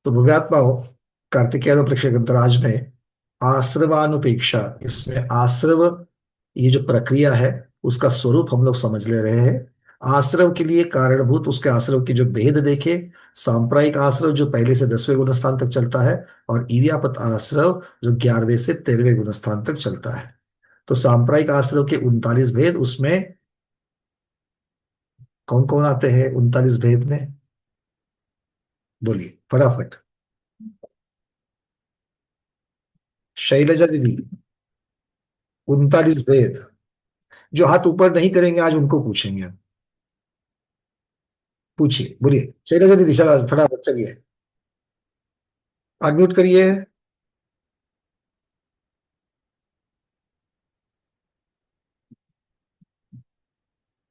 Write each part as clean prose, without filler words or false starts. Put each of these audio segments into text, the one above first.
तो भव्यात्मा हो कार्तिकेय प्रेक्षक में आश्रवानुपेक्षा, इसमें आश्रव ये जो प्रक्रिया है उसका स्वरूप हम लोग समझ ले रहे हैं। आश्रव के लिए कारणभूत उसके आश्रव के जो भेद देखे। सांप्रायिक आश्रव जो पहले से 10वें गुण स्थान तक चलता है, और इरियापत आश्रव जो 11वें से 13वें गुण स्थान तक चलता है। तो सांप्रायिक आश्रव के 39 भेद, उसमें कौन कौन आते हैं 39 भेद में? बोलिए फटाफट। शैलजा दीदी, 39 भेद। जो हाथ ऊपर नहीं करेंगे आज उनको पूछेंगे हम। पूछिए, बोलिए शैलजा दीदी, चला फटाफट चलिए। अनम्यूट करिए।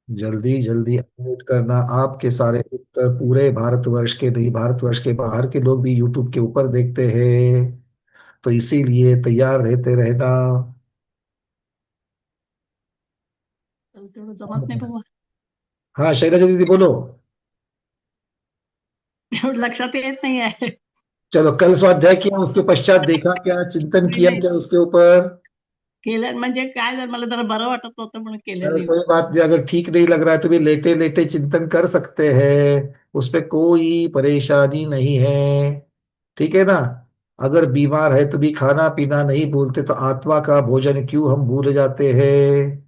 जल्दी जल्दी अनम्यूट करना। आपके सारे उत्तर पूरे भारतवर्ष के नहीं, भारतवर्ष के बाहर के लोग भी यूट्यूब के ऊपर देखते हैं, तो इसीलिए तैयार रहते रहना। तेवढं जमत नाही बाबा. हाँ शैलजा दीदी बोलो। तेवढं लक्षात येत नाही आहे. चलो, कल स्वाध्याय किया, उसके पश्चात देखा क्या, चिंतन नाही किया नाही क्या उसके ऊपर? केलं म्हणजे काय झालं, मला जरा बरं वाटत नव्हतं म्हणून केलं अरे नाही. कोई बात नहीं, अगर ठीक नहीं लग रहा है तो भी लेटे लेटे चिंतन कर सकते हैं, उसपे कोई परेशानी नहीं है। ठीक है ना? अगर बीमार है तो भी खाना पीना नहीं भूलते, तो आत्मा का भोजन क्यों हम भूल जाते हैं?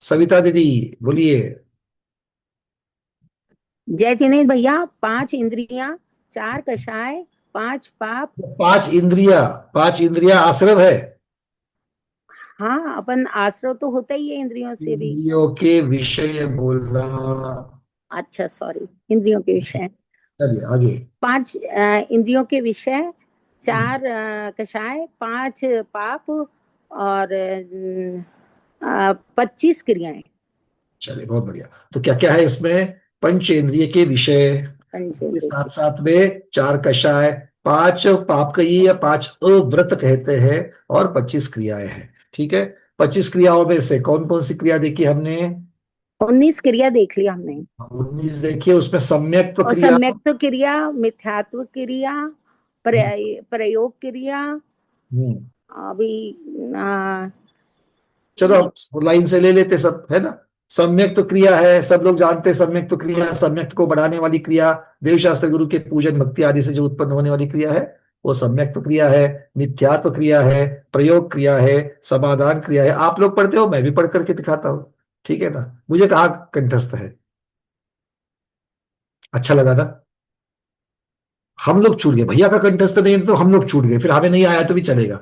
सविता दीदी बोलिए। जय जिनेन्द्र भैया, 5 इंद्रियां, 4 कषाय, 5 पाप। 5 इंद्रिया, 5 इंद्रिया आश्रव है। हाँ, अपन आश्रव तो होता ही है इंद्रियों से भी। इंद्रियों के विषय बोलना। अच्छा सॉरी, इंद्रियों के विषय। चलिए आगे। 5 इंद्रियों के विषय, 4 कषाय, 5 पाप और 25 क्रियाएं। चलिए बहुत बढ़िया। तो क्या क्या है इसमें? पंचेंद्रिय के विषय के पंचेंद्रिय साथ साथ में 4 कषाय, 5 पाप कही या 5 अव्रत कहते हैं, और 25 क्रियाएं हैं। ठीक है। 25 क्रियाओं में से कौन कौन सी क्रिया देखी हमने? 19 क्रिया देख लिया हमने। 19 देखिए, उसमें सम्यक और क्रिया। सम्यक्त क्रिया, मिथ्यात्व क्रिया, प्रयोग क्रिया। हम्म। अभी चलो हम लाइन से ले लेते सब, है ना? सम्यक तो क्रिया है, सब लोग जानते हैं सम्यक तो क्रिया, सम्यक को बढ़ाने वाली क्रिया, देवशास्त्र गुरु के पूजन भक्ति आदि से जो उत्पन्न होने वाली क्रिया है, वो सम्यक तो क्रिया है। मिथ्यात्व क्रिया है, प्रयोग क्रिया है, समाधान क्रिया है। आप लोग पढ़ते हो, मैं भी पढ़ करके दिखाता हूँ। ठीक है ना? मुझे कहाँ कंठस्थ है। अच्छा लगा ना? हम लोग छूट गए, भैया का कंठस्थ नहीं है तो हम लोग छूट गए, फिर हमें नहीं आया तो भी चलेगा,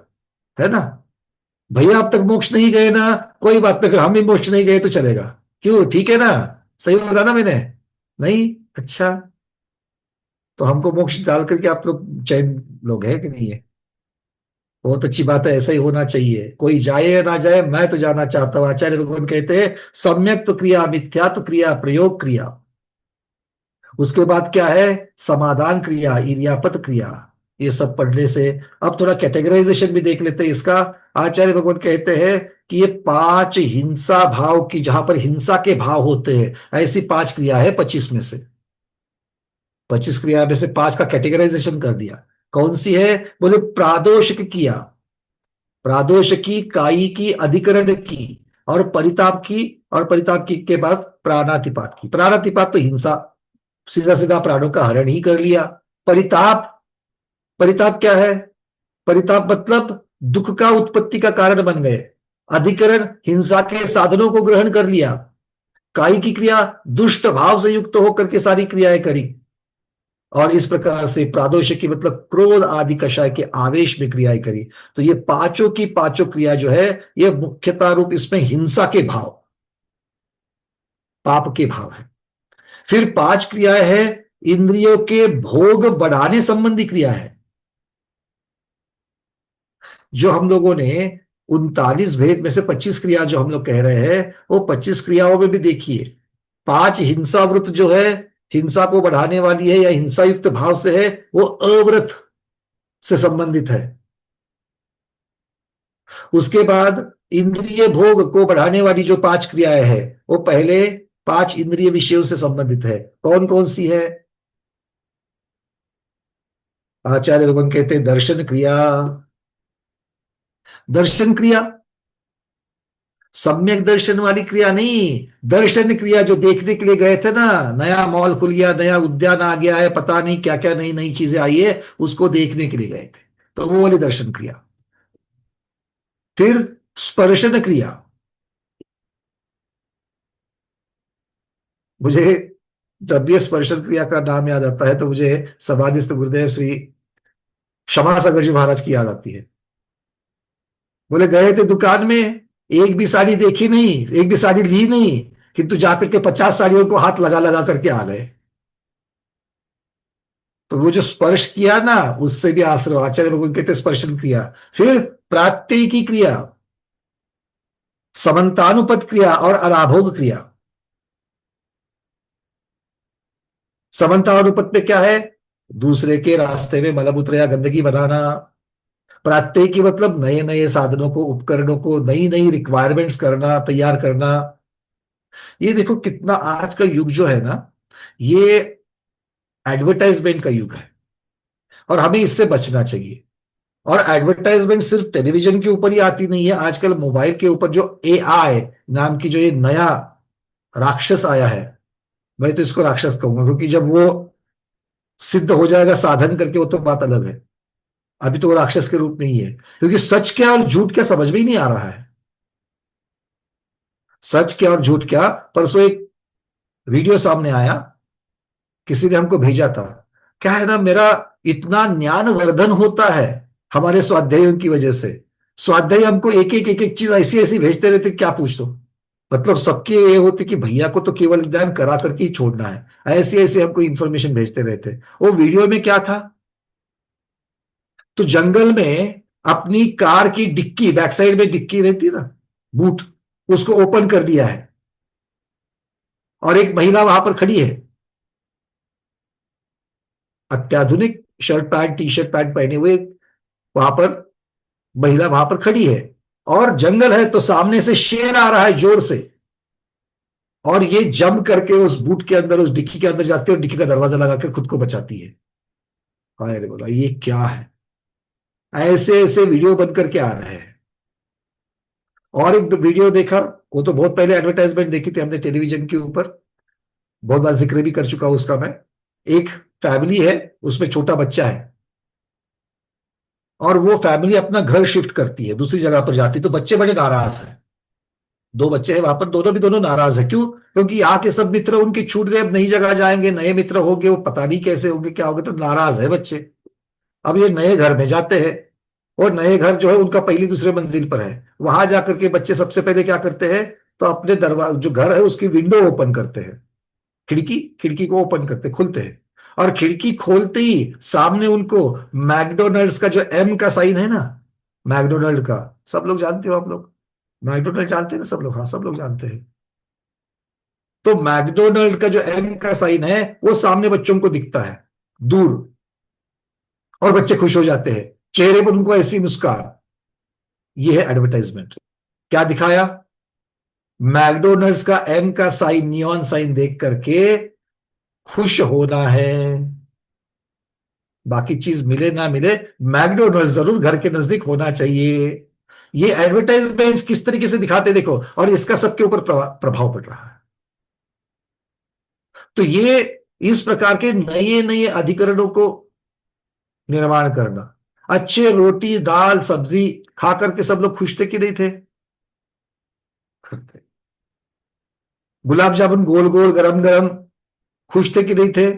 है ना? भैया अब तक मोक्ष नहीं गए ना, कोई बात नहीं, फिर हम भी मोक्ष नहीं गए तो चलेगा। क्यों? ठीक है ना? सही बोला ना मैंने? नहीं? अच्छा। तो हमको मोक्ष डाल करके आप लोग चैन लोग हैं कि नहीं है? बहुत अच्छी बात है, ऐसा ही होना चाहिए। कोई जाए या ना जाए, मैं तो जाना चाहता हूं। आचार्य भगवान कहते हैं सम्यक तो क्रिया, मिथ्यात्व क्रिया, प्रयोग क्रिया। उसके बाद क्या है? समाधान क्रिया, इरियापत क्रिया। ये सब पढ़ने से अब थोड़ा कैटेगराइजेशन भी देख लेते हैं इसका। आचार्य भगवान कहते हैं कि ये 5 हिंसा भाव की, जहां पर हिंसा के भाव होते हैं, ऐसी 5 क्रिया है 25 में से। 25 क्रिया में से 5 का कैटेगराइजेशन कर दिया। कौन सी है? बोले प्रादोषिक किया, प्रादोषिकी, कायी की, अधिकरण की, और परिताप की, और परिताप की के बाद प्राणातिपात की। प्राणातिपात तो हिंसा, सीधा सीधा प्राणों का हरण ही कर लिया। परिताप, परिताप क्या है? परिताप मतलब दुख का उत्पत्ति का कारण बन गए। अधिकरण, हिंसा के साधनों को ग्रहण कर लिया। कायी की क्रिया, दुष्ट भाव से युक्त होकर के सारी क्रियाएं करी। और इस प्रकार से प्रादोषिक की मतलब क्रोध आदि कषाय के आवेश में क्रियाएं करी। तो ये पांचों की पांचों क्रिया जो है, ये मुख्यता रूप इसमें हिंसा के भाव, पाप के भाव है। फिर 5 क्रियाएं हैं इंद्रियों के भोग बढ़ाने संबंधी क्रिया है। जो हम लोगों ने 39 भेद में से 25 क्रिया जो हम लोग कह रहे हैं, वो 25 क्रियाओं में भी देखिए, 5 हिंसावृत जो है, हिंसा को बढ़ाने वाली है या हिंसा युक्त भाव से है, वो अव्रत से संबंधित है। उसके बाद इंद्रिय भोग को बढ़ाने वाली जो 5 क्रियाएं हैं, वो पहले 5 इंद्रिय विषयों से संबंधित है। कौन कौन सी है? आचार्य भगवान कहते हैं दर्शन क्रिया। दर्शन क्रिया सम्यक दर्शन वाली क्रिया नहीं, दर्शन क्रिया जो देखने के लिए गए थे ना, नया मॉल खुल गया, नया उद्यान आ गया है, पता नहीं क्या क्या नई नई चीजें आई है, उसको देखने के लिए गए थे, तो वो वाली दर्शन क्रिया। फिर स्पर्शन क्रिया। मुझे जब भी स्पर्शन क्रिया का नाम याद आता है तो मुझे समाधिस्थ गुरुदेव श्री क्षमा सागर जी महाराज की याद आती है। बोले गए थे दुकान में, एक भी साड़ी देखी नहीं, एक भी साड़ी ली नहीं, किंतु जाकर के 50 साड़ियों को हाथ लगा लगा करके आ गए। तो वो जो स्पर्श किया ना, उससे भी आश्रय आचार्य भगवान कहते स्पर्शन क्रिया। फिर प्रात्ययिकी की क्रिया, समन्तानुपद क्रिया और अराभोग क्रिया। समन्तानुपद में क्या है? दूसरे के रास्ते में मलमूत्र या गंदगी बनाना। प्रात्ययिकी की मतलब नए नए साधनों को, उपकरणों को, नई नई रिक्वायरमेंट्स करना, तैयार करना। ये देखो कितना आज का युग जो है ना, ये एडवर्टाइजमेंट का युग है, और हमें इससे बचना चाहिए। और एडवर्टाइजमेंट सिर्फ टेलीविजन के ऊपर ही आती नहीं है, आजकल मोबाइल के ऊपर जो एआई नाम की जो ये नया राक्षस आया है, मैं तो इसको राक्षस कहूंगा, क्योंकि जब वो सिद्ध हो जाएगा साधन करके, वो तो बात अलग है। अभी तो वो राक्षस के रूप में ही है, क्योंकि सच क्या और झूठ क्या समझ में ही नहीं आ रहा है। सच क्या और झूठ क्या, परसों एक वीडियो सामने आया, किसी ने हमको भेजा था। क्या है ना, मेरा इतना ज्ञान वर्धन होता है हमारे स्वाध्यायों की वजह से। स्वाध्याय हमको एक एक चीज ऐसी ऐसी भेजते रहते, क्या पूछ दो। मतलब सबके ये होते कि भैया को तो केवल ज्ञान करा करके ही छोड़ना है, ऐसे ऐसे हमको इंफॉर्मेशन भेजते रहते। वो वीडियो में क्या था, तो जंगल में अपनी कार की डिक्की, बैक साइड में डिक्की रहती है ना, बूट, उसको ओपन कर दिया है, और एक महिला वहां पर खड़ी है, अत्याधुनिक shirt pant T shirt pant पहने हुए वहां पर महिला वहां पर खड़ी है, और जंगल है तो सामने से शेर आ रहा है जोर से, और ये जम करके उस बूट के अंदर, उस डिक्की के अंदर जाती है और डिक्की का दरवाजा लगाकर खुद को बचाती है। हाय रे बोला, ये क्या है? ऐसे ऐसे वीडियो बन करके आ रहे हैं। और एक वीडियो देखा, वो तो बहुत पहले एडवर्टाइजमेंट देखी थी हमने टेलीविजन के ऊपर, बहुत बार जिक्र भी कर चुका हूं उसका मैं। एक फैमिली है, उसमें छोटा बच्चा है, और वो फैमिली अपना घर शिफ्ट करती है, दूसरी जगह पर जाती है, तो बच्चे बड़े नाराज हैं। दो बच्चे हैं वहां पर, दोनों भी दोनों नाराज है। क्यों? क्योंकि यहाँ के सब मित्र उनके छूट गए, अब नई जगह जाएंगे, नए मित्र होंगे, वो पता नहीं कैसे होंगे, क्या होंगे, तो नाराज है बच्चे। अब ये नए घर में जाते हैं, और नए घर जो है उनका पहली दूसरे मंजिल पर है। वहां जाकर के बच्चे सबसे पहले क्या करते हैं, तो अपने दरवाजा, जो घर है उसकी विंडो ओपन करते हैं, खिड़की खिड़की को ओपन करते, खुलते हैं, और खिड़की खोलते ही सामने उनको मैकडोनल्ड्स का जो एम का साइन है ना, मैकडोनल्ड का, सब लोग जानते हो आप लोग, मैकडोनल्ड जानते हैं ना सब लोग, हाँ सब लोग जानते हैं। तो मैकडोनल्ड का जो एम का साइन है वो सामने बच्चों को दिखता है दूर, और बच्चे खुश हो जाते हैं, चेहरे पर उनको ऐसी मुस्कान। ये है एडवर्टाइजमेंट। क्या दिखाया? मैकडोनल्ड्स का एम का साइन, नियॉन साइन देख करके खुश होना है, बाकी चीज मिले ना मिले, मैकडोनल्ड जरूर घर के नजदीक होना चाहिए। ये एडवर्टाइजमेंट्स किस तरीके से दिखाते देखो, और इसका सबके ऊपर प्रभाव पड़ रहा है। तो ये इस प्रकार के नए नए अधिकरणों को निर्माण करना। अच्छे रोटी दाल सब्जी खा करके सब लोग खुश थे कि नहीं थे? करते। गुलाब जामुन गोल गोल गरम गरम, खुश थे कि नहीं थे?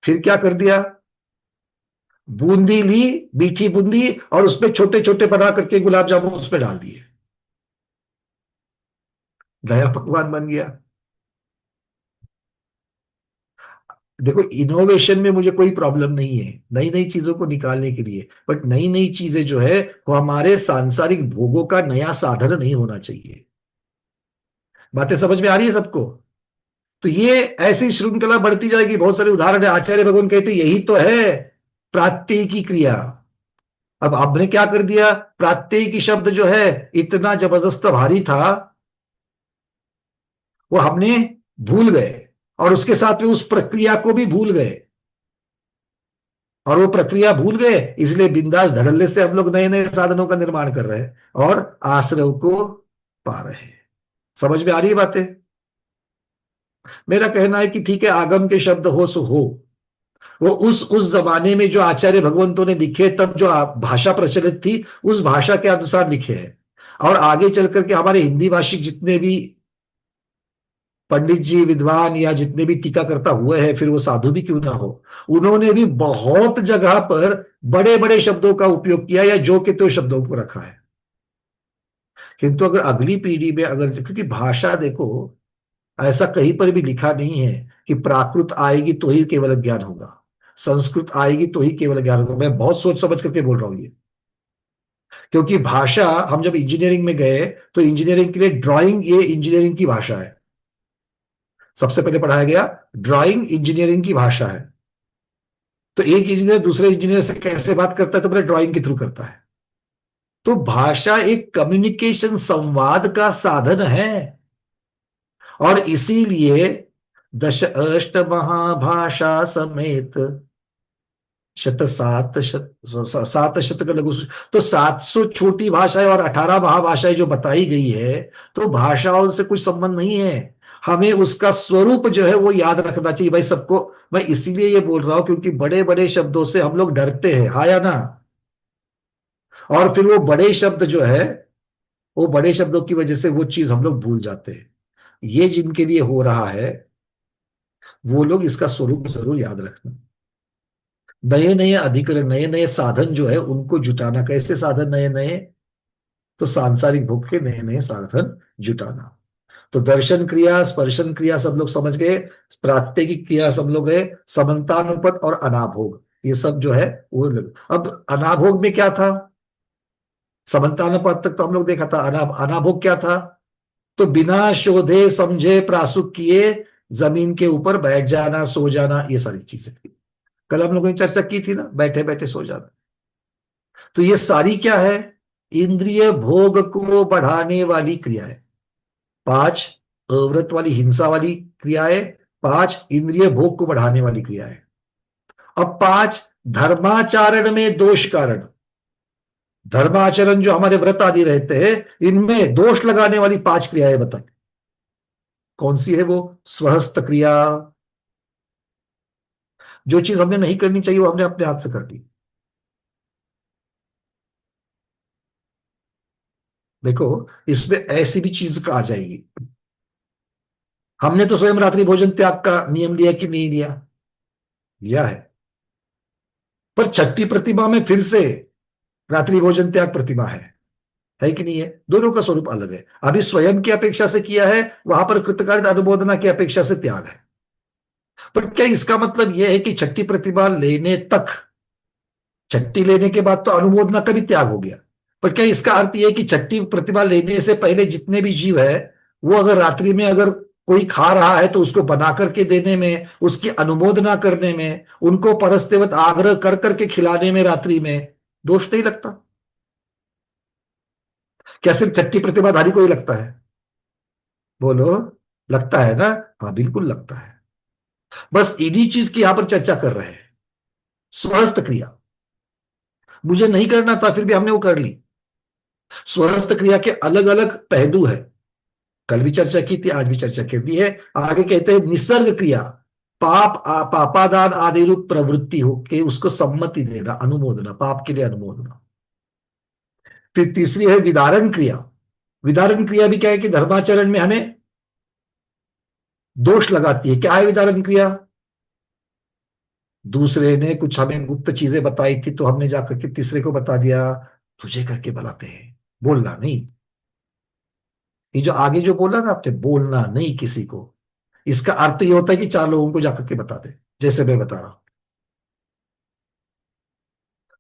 फिर क्या कर दिया, बूंदी ली, मीठी बूंदी, और उसमें छोटे छोटे बना करके गुलाब जामुन उसमें डाल दिए, नया पकवान बन गया। देखो इनोवेशन में मुझे कोई प्रॉब्लम नहीं है, नई नई चीजों को निकालने के लिए, बट नई नई चीजें जो है वो हमारे सांसारिक भोगों का नया साधन नहीं होना चाहिए। बातें समझ में आ रही है सबको? तो ये ऐसी श्रृंखला बढ़ती जाएगी, बहुत सारे उदाहरण है। आचार्य भगवान कहते यही तो है प्रात्ययिकी की क्रिया। अब आपने क्या कर दिया, प्रात्ययिकी शब्द जो है इतना जबरदस्त भारी था, वो हमने भूल गए, और उसके साथ में उस प्रक्रिया को भी भूल गए। और वो प्रक्रिया भूल गए, इसलिए बिंदास धड़ल्ले से हम लोग नए नए साधनों का निर्माण कर रहे हैं और आश्रव को पा रहे हैं। समझ में आ रही है बातें? मेरा कहना है कि ठीक है, आगम के शब्द हो सो हो। वो उस जमाने में जो आचार्य भगवंतों ने लिखे, तब जो भाषा प्रचलित थी उस भाषा के अनुसार लिखे हैं। और आगे चल करके हमारे हिंदी भाषिक जितने भी पंडित जी, विद्वान, या जितने भी टीकाकर्ता हुए हैं, फिर वो साधु भी क्यों ना हो, उन्होंने भी बहुत जगह पर बड़े बड़े शब्दों का उपयोग किया या जो के तो शब्दों को रखा है। किंतु अगर अगली पीढ़ी में, अगर, क्योंकि भाषा देखो, ऐसा कहीं पर भी लिखा नहीं है कि प्राकृत आएगी तो ही केवल ज्ञान होगा, संस्कृत आएगी तो ही केवल ज्ञान होगा। मैं बहुत सोच समझ करके बोल रहा हूं ये, क्योंकि भाषा, हम जब इंजीनियरिंग में गए तो इंजीनियरिंग के लिए ड्राइंग, ये इंजीनियरिंग की भाषा है। सबसे पहले पढ़ाया गया ड्राइंग इंजीनियरिंग की भाषा है। तो एक इंजीनियर दूसरे इंजीनियर से कैसे बात करता है, तो पहले ड्राइंग के थ्रू करता है। तो भाषा एक कम्युनिकेशन, संवाद का साधन है। और इसीलिए दश अष्ट महाभाषा समेत शत सात शत सात शत का लघु, तो 700 छोटी भाषाएं और 18 महाभाषाएं जो बताई गई है, तो भाषाओं से कुछ संबंध नहीं है। हमें उसका स्वरूप जो है वो याद रखना चाहिए भाई सबको। मैं इसीलिए ये बोल रहा हूं क्योंकि बड़े बड़े शब्दों से हम लोग डरते हैं, हाँ या ना? और फिर वो बड़े शब्द जो है, वो बड़े शब्दों की वजह से वो चीज हम लोग भूल जाते हैं। ये जिनके लिए हो रहा है, वो लोग इसका स्वरूप जरूर याद रखना। नए नए अधिकरण, नए नए साधन जो है उनको जुटाना। कैसे साधन नए नए? तो सांसारिक भोग के नए नए साधन जुटाना। तो दर्शन क्रिया, स्पर्शन क्रिया सब लोग समझ गए, प्रात्यगिक क्रिया सब लोग गए, समन्तानुपत और अनाभोग, ये सब जो है वो अब अनाभोग में क्या था? समन्तानुपात तक तो हम लोग देखा था। अनाभोग क्या था? तो बिना शोधे समझे प्रासुक किए जमीन के ऊपर बैठ जाना, सो जाना, ये सारी चीजें कल हम लोगों ने चर्चा की थी ना, बैठे बैठे सो जाना। तो ये सारी क्या है? इंद्रिय भोग को बढ़ाने वाली क्रियाएं। 5 अव्रत वाली, हिंसा वाली क्रियाएं, 5 इंद्रिय भोग को बढ़ाने वाली क्रियाएं। अब 5 धर्माचरण में दोष कारण। धर्माचरण जो हमारे व्रत आदि रहते हैं, इनमें दोष लगाने वाली 5 क्रियाएं बताई। कौन सी है वो? स्वहस्त क्रिया। जो चीज हमने नहीं करनी चाहिए वो हमने अपने हाथ से कर दी। देखो, इसमें ऐसी भी चीज आ जाएगी। हमने तो स्वयं रात्रि भोजन त्याग का नियम लिया कि नहीं लिया? लिया है। पर छठी प्रतिमा में फिर से रात्रि भोजन त्याग प्रतिमा है कि नहीं है? दोनों का स्वरूप अलग है। अभी स्वयं की अपेक्षा से किया है, वहां पर कृतकार्य अनुमोदना की अपेक्षा से त्याग है। पर क्या इसका मतलब यह है कि छठी प्रतिमा लेने तक, छठी लेने के बाद तो अनुमोदना का भी त्याग हो गया, पर क्या इसका अर्थ यह है कि छठी प्रतिमा लेने से पहले जितने भी जीव है, वो अगर रात्रि में अगर कोई खा रहा है तो उसको बना करके देने में, उसकी अनुमोदना करने में, उनको परस्तेवत आग्रह कर करके खिलाने में रात्रि में दोष नहीं लगता? क्या सिर्फ छठी प्रतिमाधारी को ही लगता है? बोलो, लगता है ना? हाँ, बिल्कुल लगता है। बस इन्हीं चीज की यहां पर चर्चा कर रहे हैं। स्वहस्त क्रिया मुझे नहीं करना था, फिर भी हमने वो कर ली। स्वहस्त क्रिया के अलग अलग पहलू है, कल भी चर्चा की थी, आज भी चर्चा कर दी है। आगे कहते हैं निसर्ग क्रिया। पापादान आदि रूप प्रवृत्ति हो के उसको सम्मति देना, अनुमोदना, पाप के लिए अनुमोदना। फिर तीसरी है विदारण क्रिया। विदारण क्रिया भी क्या है कि धर्माचरण में हमें दोष लगाती है। क्या है विदारण क्रिया? दूसरे ने कुछ हमें गुप्त चीजें बताई थी तो हमने जाकर के तीसरे को बता दिया, तुझे करके बताते हैं, बोलना नहीं। ये जो आगे जो बोला ना आपने, बोलना नहीं किसी को, इसका अर्थ ये होता है कि 4 लोगों को जाकर के बता दे, जैसे मैं बता रहा हूं।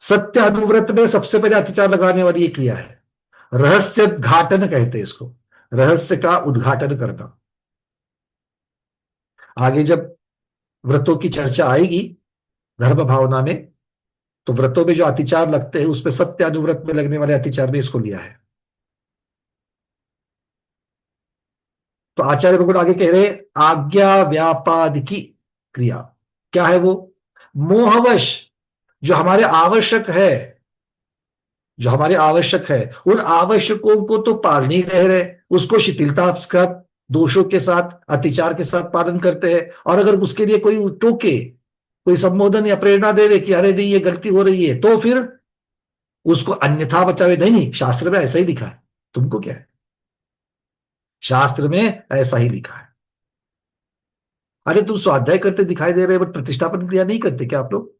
सत्य अनुव्रत में सबसे पहले अत्याचार लगाने वाली ये क्रिया है। रहस्य घाटन कहते हैं इसको, रहस्य का उद्घाटन करना। आगे जब व्रतों की चर्चा आएगी धर्म भावना में, तो व्रतों में जो अतिचार लगते हैं उसमें सत्य अनुव्रत में लगने वाले अतिचार में इसको लिया है। तो आचार्य भगवान आगे कह रहे आज्ञा व्यापाद की क्रिया। क्या है वो? मोहवश जो हमारे आवश्यक है, जो हमारे आवश्यक है, उन आवश्यकों को तो पाल नहीं रह रहे, उसको शिथिलता के साथ, दोषों के साथ, अतिचार के साथ पालन करते हैं। और अगर उसके लिए कोई टोके, कोई संबोधन या प्रेरणा देवे कि अरे नहीं ये गलती हो रही है, तो फिर उसको अन्यथा बचावे। नहीं नहीं, शास्त्र में ऐसा ही लिखा है, तुमको क्या है, शास्त्र में ऐसा ही लिखा है। अरे तुम स्वाध्याय करते दिखाई दे रहे बट प्रतिष्ठापन क्रिया नहीं करते क्या आप लोग?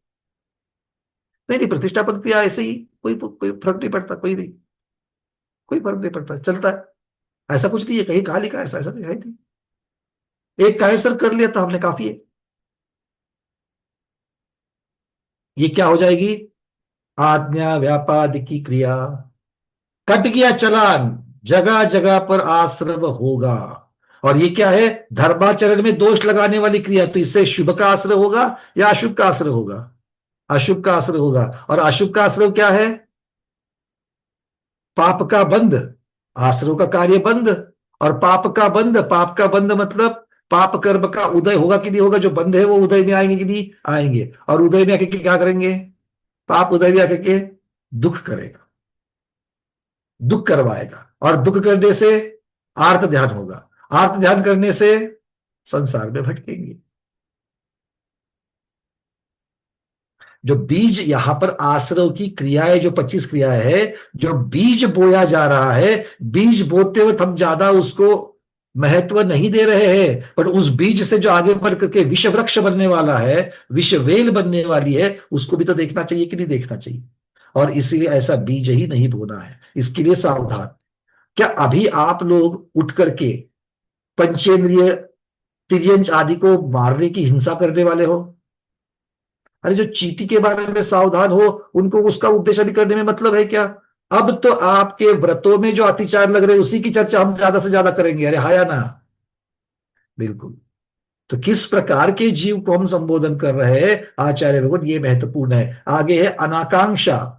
नहीं नहीं, प्रतिष्ठापन क्रिया ऐसे ही, कोई कोई फर्क नहीं पड़ता, कोई नहीं, कोई फर्क नहीं पड़ता, चलता है। ऐसा कुछ नहीं है, कहीं कहा लिखा है ऐसा? ऐसा नहीं है, नहीं। एक कायसर कर लिया तो हमने काफी है। ये क्या हो जाएगी? आज्ञा व्यापाद की क्रिया, कट गया चालान, जगह जगह पर आश्रव होगा। और ये क्या है? धर्माचरण में दोष लगाने वाली क्रिया, तो इससे शुभ का आश्रय होगा या अशुभ का आश्रय होगा? अशुभ का आश्रय होगा। और अशुभ का आश्रय क्या है? पाप का बंध, आश्रय का कार्य बंध। और पाप का बंध, पाप का बंध मतलब पाप कर्म का उदय होगा कि नहीं होगा? जो बंध है वो उदय में आएंगे कि नहीं आएंगे? और उदय में आके के क्या करेंगे? पाप उदय में आके के दुख करेगा, दुख करवाएगा। और दुख करने से आर्त ध्यान होगा, आर्त ध्यान करने से संसार में भटकेंगे। जो बीज यहां पर आश्रव की क्रियाएं, जो 25 क्रियाएं है, जो बीज बोया जा रहा है, बीज बोते वक्त हम ज्यादा उसको महत्व नहीं दे रहे हैं, पर उस बीज से जो आगे बढ़ करके विष वृक्ष बनने वाला है, विष वेल बनने वाली है, उसको भी तो देखना चाहिए कि नहीं देखना चाहिए? और इसीलिए ऐसा बीज ही नहीं बोना है, इसके लिए सावधान। क्या अभी आप लोग उठ करके पंचेंद्रिय, तिर्यंच आदि को मारने की हिंसा करने वाले हो? अरे जो चींटी के बारे में सावधान हो, उनको उसका उपदेश भी करने में मतलब है क्या? अब तो आपके व्रतों में जो अतिचार लग रहे उसी की चर्चा हम ज्यादा से ज्यादा करेंगे। अरे हाँ या ना? बिल्कुल। तो किस प्रकार के जीव को हम संबोधन कर रहे हैं आचार्य भगवान, ये महत्वपूर्ण है। आगे है अनाकांक्षा,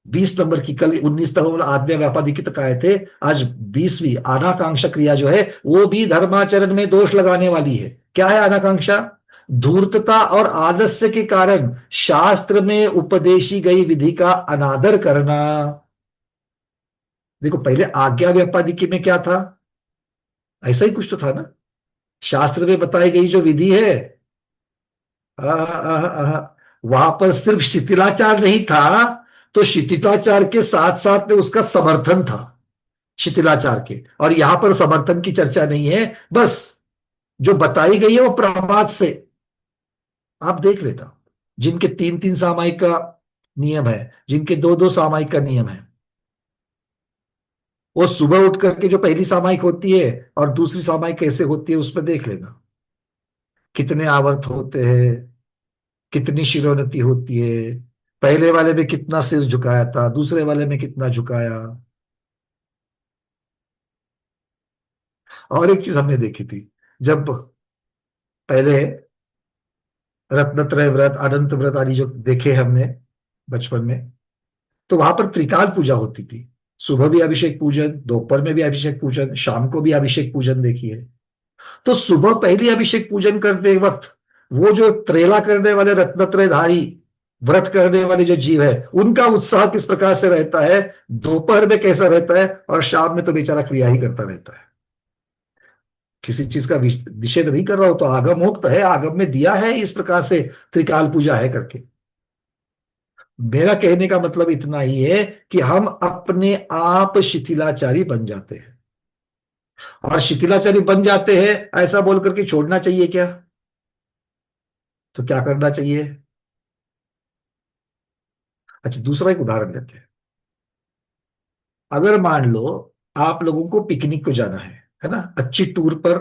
20 नंबर की, कल 19 नंबर आज्ञा व्यापादी की तक आए थे, आज 20वीं अनाकांक्षा क्रिया जो है वो भी धर्माचरण में दोष लगाने वाली है। क्या है अनाकांक्षा? धूर्तता और आलस्य के कारण शास्त्र में उपदेशी गई विधि का अनादर करना। देखो पहले आज्ञा व्यापादिकी में क्या था? ऐसा ही कुछ तो था ना, शास्त्र में बताई गई जो विधि है, वहां पर सिर्फ शिथिलाचार नहीं था, तो शिथिलाचार के साथ साथ में उसका समर्थन था, शिथिलाचार के। और यहां पर समर्थन की चर्चा नहीं है, बस जो बताई गई है वो प्रमाद से। आप देख लेता, जिनके 3-3 सामायिक का नियम है, जिनके 2-2 सामायिक का नियम है, वो सुबह उठ करके जो पहली सामायिक होती है और दूसरी सामायिक कैसे होती है उसमें देख लेना, कितने आवर्त होते हैं, कितनी शिरोन्नति होती है। पहले वाले में कितना सिर झुकाया था, दूसरे वाले में कितना झुकाया। और एक चीज हमने देखी थी, जब पहले रत्नत्रय व्रत, अनंत व्रत आदि जो देखे हमने बचपन में, तो वहां पर त्रिकाल पूजा होती थी। सुबह भी अभिषेक पूजन, दोपहर में भी अभिषेक पूजन, शाम को भी अभिषेक पूजन देखिए। तो सुबह पहली अभिषेक पूजन करते वक्त वो जो त्रेला करने वाले रत्नत्रयधारी व्रत करने वाले जो जीव है, उनका उत्साह किस प्रकार से रहता है, दोपहर में कैसा रहता है, और शाम में तो बेचारा क्रिया ही करता रहता है। किसी चीज का निषेध नहीं कर रहा हो, तो आगम मुक्त है, आगम में दिया है इस प्रकार से त्रिकाल पूजा है करके। मेरा कहने का मतलब इतना ही है कि हम अपने आप शिथिलाचारी बन जाते हैं, और शिथिलाचारी बन जाते हैं ऐसा बोल करके छोड़ना चाहिए क्या? तो क्या करना चाहिए? अच्छा, दूसरा एक उदाहरण लेते हैं। अगर मान लो आप लोगों को पिकनिक को जाना है ना, अच्छी टूर पर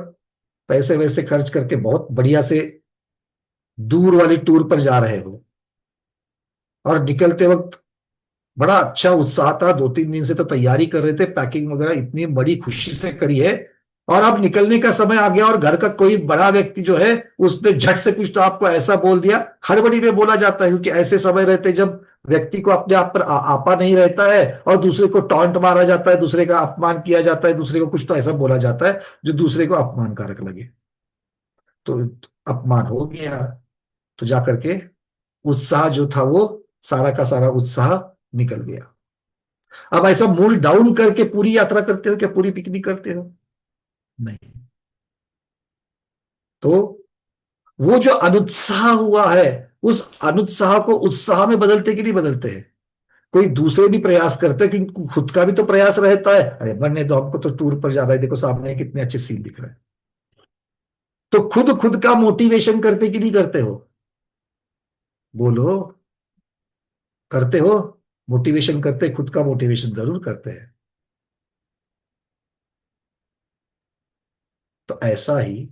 पैसे वैसे खर्च करके बहुत बढ़िया से दूर वाली टूर पर जा रहे हो, और निकलते वक्त बड़ा अच्छा उत्साह था, 2-3 दिन से तो तैयारी कर रहे थे, पैकिंग वगैरह इतनी बड़ी खुशी से करी है, और अब निकलने का समय आ गया और घर का कोई बड़ा व्यक्ति जो है उसने झट से कुछ तो आपको ऐसा बोल दिया। हड़बड़ी में बोला जाता है, क्योंकि ऐसे समय रहते जब व्यक्ति को अपने आप पर आपा नहीं रहता है, और दूसरे को टॉन्ट मारा जाता है, दूसरे का अपमान किया जाता है, दूसरे को कुछ तो ऐसा बोला जाता है जो दूसरे को अपमानकारक लगे। तो अपमान हो गया, तो जाकर के उत्साह जो था वो सारा का सारा उत्साह निकल गया। अब ऐसा मूड डाउन करके पूरी यात्रा करते हो क्या, पूरी पिकनिक करते हो? नहीं। तो वो जो अनुत्साह हुआ है, उस अनुत्साह को उत्साह में बदलते कि नहीं बदलते हैं? कोई दूसरे भी प्रयास करते हैं, क्योंकि खुद का भी तो प्रयास रहता है, अरे बनने दो, हमको तो टूर पर जाना है, देखो सामने कितने अच्छे सीन दिख रहे हैं। तो खुद खुद का मोटिवेशन करते कि नहीं करते हो? बोलो, करते हो? मोटिवेशन करते, खुद का मोटिवेशन जरूर करते हैं। तो ऐसा ही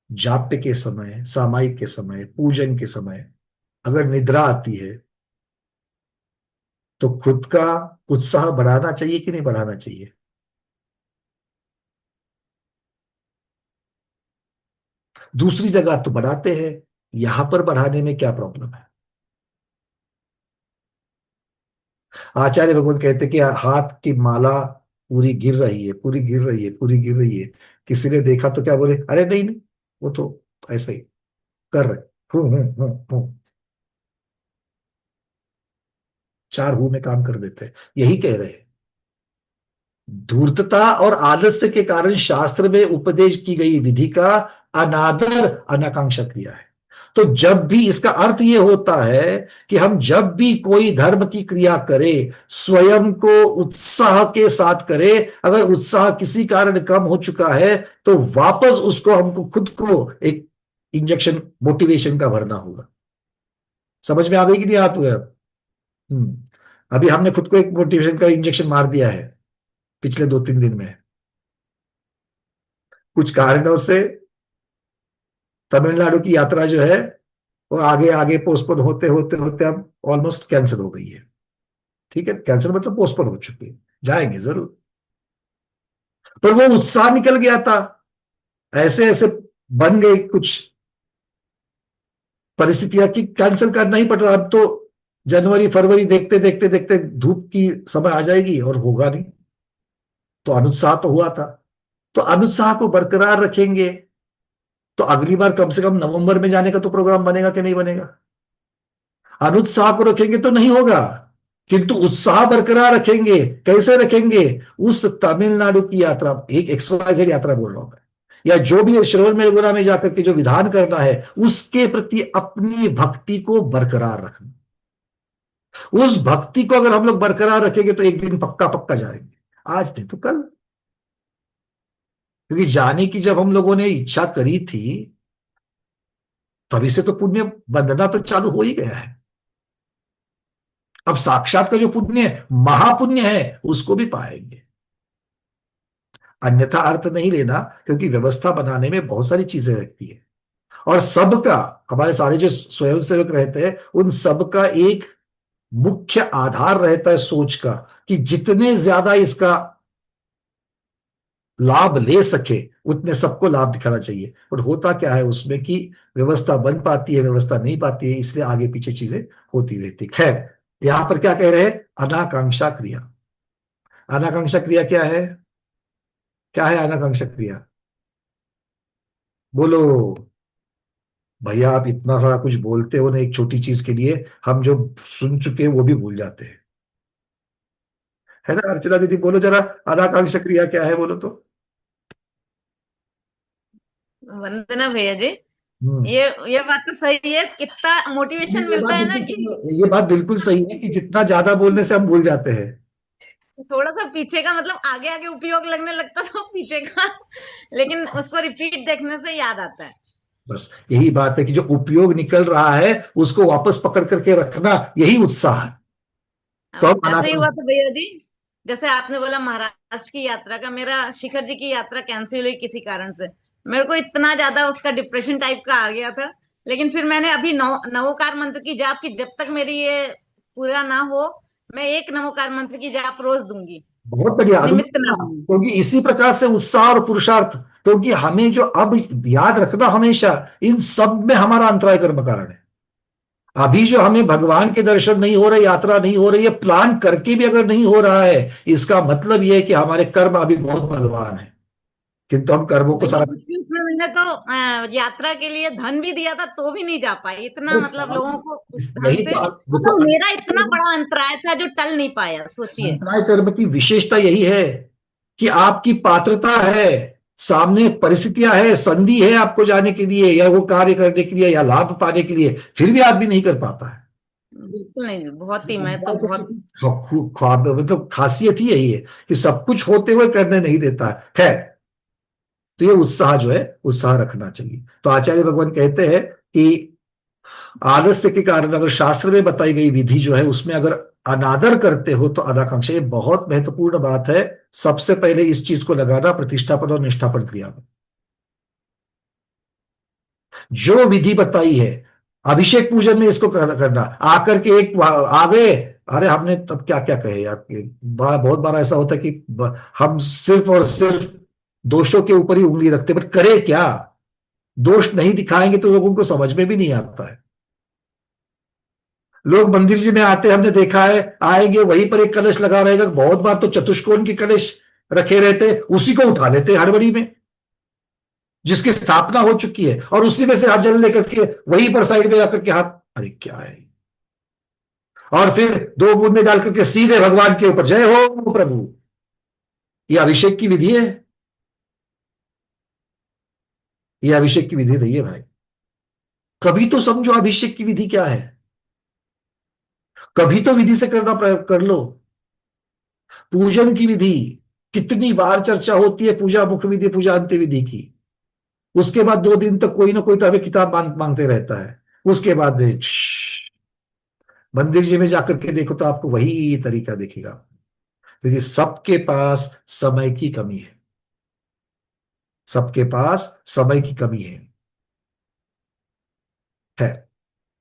जाप्य के समय, सामायिक के समय, पूजन के समय अगर निद्रा आती है तो खुद का उत्साह बढ़ाना चाहिए कि नहीं बढ़ाना चाहिए? दूसरी जगह तो बढ़ाते हैं, यहां पर बढ़ाने में क्या प्रॉब्लम है? आचार्य भगवान कहते कि हाथ की माला पूरी गिर रही है, पूरी गिर रही है, पूरी गिर रही है। किसी ने देखा तो क्या बोले, अरे नहीं नहीं, वो तो ऐसे ही कर रहे, हूं। चार हूं में काम कर देते हैं, यही कह रहे हैं। धूर्तता और आलस्य के कारण शास्त्र में उपदेश की गई विधि का अनादर अनाकांक्षा क्रिया है। तो जब भी, इसका अर्थ यह होता है कि हम जब भी कोई धर्म की क्रिया करें, स्वयं को उत्साह के साथ करें। अगर उत्साह किसी कारण कम हो चुका है तो वापस उसको, हमको खुद को एक इंजेक्शन मोटिवेशन का भरना होगा। समझ में आ गई कि नहीं आती है? हम्म। अभी हमने खुद को एक मोटिवेशन का इंजेक्शन मार दिया है पिछले 2-3 दिन में, कुछ कारणों से तमिलनाडु की यात्रा जो है वो आगे आगे पोस्टपोन होते होते होते अब ऑलमोस्ट कैंसिल हो गई है। ठीक है, कैंसिल मतलब पोस्टपोन हो चुकी है, जाएंगे जरूर। पर वो उत्साह निकल गया था, ऐसे ऐसे बन गई कुछ परिस्थितियां कि कैंसिल करना ही पड़ रहा। अब तो जनवरी फरवरी देखते देखते देखते धूप की समय आ जाएगी और होगा नहीं। तो अनुत्साह तो हुआ था, तो अनुत्साह को बरकरार रखेंगे तो अगली बार कम से कम नवंबर में जाने का तो प्रोग्राम बनेगा कि नहीं बनेगा? अनुत्साह को रखेंगे तो नहीं होगा, किंतु उत्साह बरकरार रखेंगे। कैसे रखेंगे? उस तमिलनाडु की यात्रा, एक XYZ यात्रा बोल रहा हूं मैं, या जो भी श्रवण बेलगोला में जाकर के जो विधान करना है, उसके प्रति अपनी भक्ति को बरकरार रखना। उस भक्ति को अगर हम लोग बरकरार रखेंगे तो एक दिन पक्का पक्का जाएंगे, आज नहीं तो कल। क्योंकि जाने की जब हम लोगों ने इच्छा करी थी, तभी से तो पुण्य बंधना तो चालू हो ही गया है। अब साक्षात का जो पुण्य है, महापुण्य है, उसको भी पाएंगे। अन्यथा अर्थ नहीं लेना, क्योंकि व्यवस्था बनाने में बहुत सारी चीजें रहती है। और सबका, हमारे सारे जो स्वयंसेवक रहते हैं, उन सबका एक मुख्य आधार रहता है सोच का, कि जितने ज्यादा इसका लाभ ले सके उतने सबको लाभ दिखाना चाहिए। और होता क्या है उसमें कि व्यवस्था बन पाती है, व्यवस्था नहीं पाती है, इसलिए आगे पीछे चीजें होती रहती। खैर, यहां पर क्या कह रहे हैं? अनाकांक्षा क्रिया। अनाकांक्षा क्रिया क्या है? क्या है अनाकांक्षा क्रिया? बोलो भैया, आप इतना सारा कुछ बोलते हो ना एक छोटी चीज के लिए, हम जो सुन चुके हैं वो भी भूल जाते हैं, है ना? अर्चना दीदी बोलो जरा, अनाकांक्षा क्रिया क्या है, बोलो तो। वंदना भैया जी, हम्म। ये बात तो सही है, कितना मोटिवेशन मिलता है ना कि ये बात बिल्कुल सही है कि जितना ज्यादा बोलने से हम भूल जाते हैं। थोड़ा सा पीछे का मतलब आगे आगे उपयोग लगने लगता था पीछे का, लेकिन उसको रिपीट देखने से याद आता है। बस यही बात है कि जो उपयोग निकल रहा है उसको वापस पकड़ करके रखना, यही उत्साह है। तो हम ऐसे ही हुआ था भैया जी, जैसे आपने बोला महाराष्ट्र की यात्रा का, मेरा शिखर जी की यात्रा कैंसिल हुई किसी कारण से। मेरे को इतना ज्यादा उसका डिप्रेशन टाइप का आ गया था, लेकिन फिर मैंने अभी नवोकार मंत्र की जाप की, जब तक मेरी ये पूरा ना हो मैं एक नवोकार मंत्र की जाप रोज दूंगी, बहुत बढ़िया निमित्त ना अनुप्रिया, हूँ। क्योंकि इसी प्रकार से उत्साह और पुरुषार्थ, क्योंकि हमें जो अब याद रखना हमेशा, इन सब में हमारा अंतराय कर्म कारण है। अभी जो हमें भगवान के दर्शन नहीं हो रहे, यात्रा नहीं हो रही है, प्लान करके भी अगर नहीं हो रहा है, इसका मतलब यह है कि हमारे कर्म अभी बहुत बलवान है, किंतु हम कर्मों को भैया सारा। कुछ भी उसमें ने तो यात्रा के लिए धन भी दिया था तो भी नहीं जा पाई, इतना अरे मतलब सवाल लोगों को उस धन यही से, तो देखो, मतलब मेरा इतना बड़ा अंतराय था जो टल नहीं पाया, सोचिए। अंतराय कर्म की विशेषता यही है कि आपकी पात्रता है, सामने परिस्थितियां है, संधि है आपको जाने के लिए या वो कार्य करने के लिए या लाभ पाने के लिए, फिर भी आदमी नहीं कर पाता है। बिल्कुल नहीं, बहुत ही, मैं तो बहुत। ख्वाब मतलब खासियत ही यही है कि सब कुछ होते हुए करने नहीं देता है। खैर, तो ये उत्साह जो है, उत्साह रखना चाहिए। तो आचार्य भगवान कहते हैं कि आलस्य के कारण अगर शास्त्र में बताई गई विधि जो है उसमें अगर अनादर करते हो तो अनाकांक्षा, ये बहुत महत्वपूर्ण बात है। सबसे पहले इस चीज को लगाना प्रतिष्ठापन और निष्ठापन क्रिया में। जो विधि बताई है अभिषेक पूजन में इसको करना, आकर के एक आ गए, अरे हमने तब क्या क्या कहे यार, बहुत बार ऐसा होता है कि हम सिर्फ और सिर्फ दोषों के ऊपर ही उंगली रखते, बट करे क्या? दोष नहीं दिखाएंगे तो लोगों को समझ में भी नहीं आता है। लोग मंदिर जी में आते, हमने देखा है, आएंगे वहीं पर एक कलश लगा रहेगा, बहुत बार तो चतुष्कोण के कलश रखे रहते, उसी को उठा लेते हड़बड़ी में, जिसकी स्थापना हो चुकी है, और उसी में से हाथ जल लेकर के वहीं पर साइड में जाकर के हाथ, अरे क्या है, और फिर दो बूंदे डाल करके सीधे भगवान के ऊपर, जय हो प्रभु। यह अभिषेक की विधि है, यह अभिषेक की विधि नहीं है भाई। कभी तो समझो अभिषेक की विधि क्या है, कभी तो विधि से करना प्रयोग कर लो। पूजन की विधि कितनी बार चर्चा होती है, पूजा मुख्य विधि पूजा अंत्य विधि की, उसके बाद 2 दिन तक कोई ना कोई तो हमें किताब मांगते रहता है, उसके बाद में मंदिर जी में जाकर के देखो तो आपको वही तरीका दिखेगा, क्योंकि सबके पास समय की कमी है, सबके पास समय की कमी है।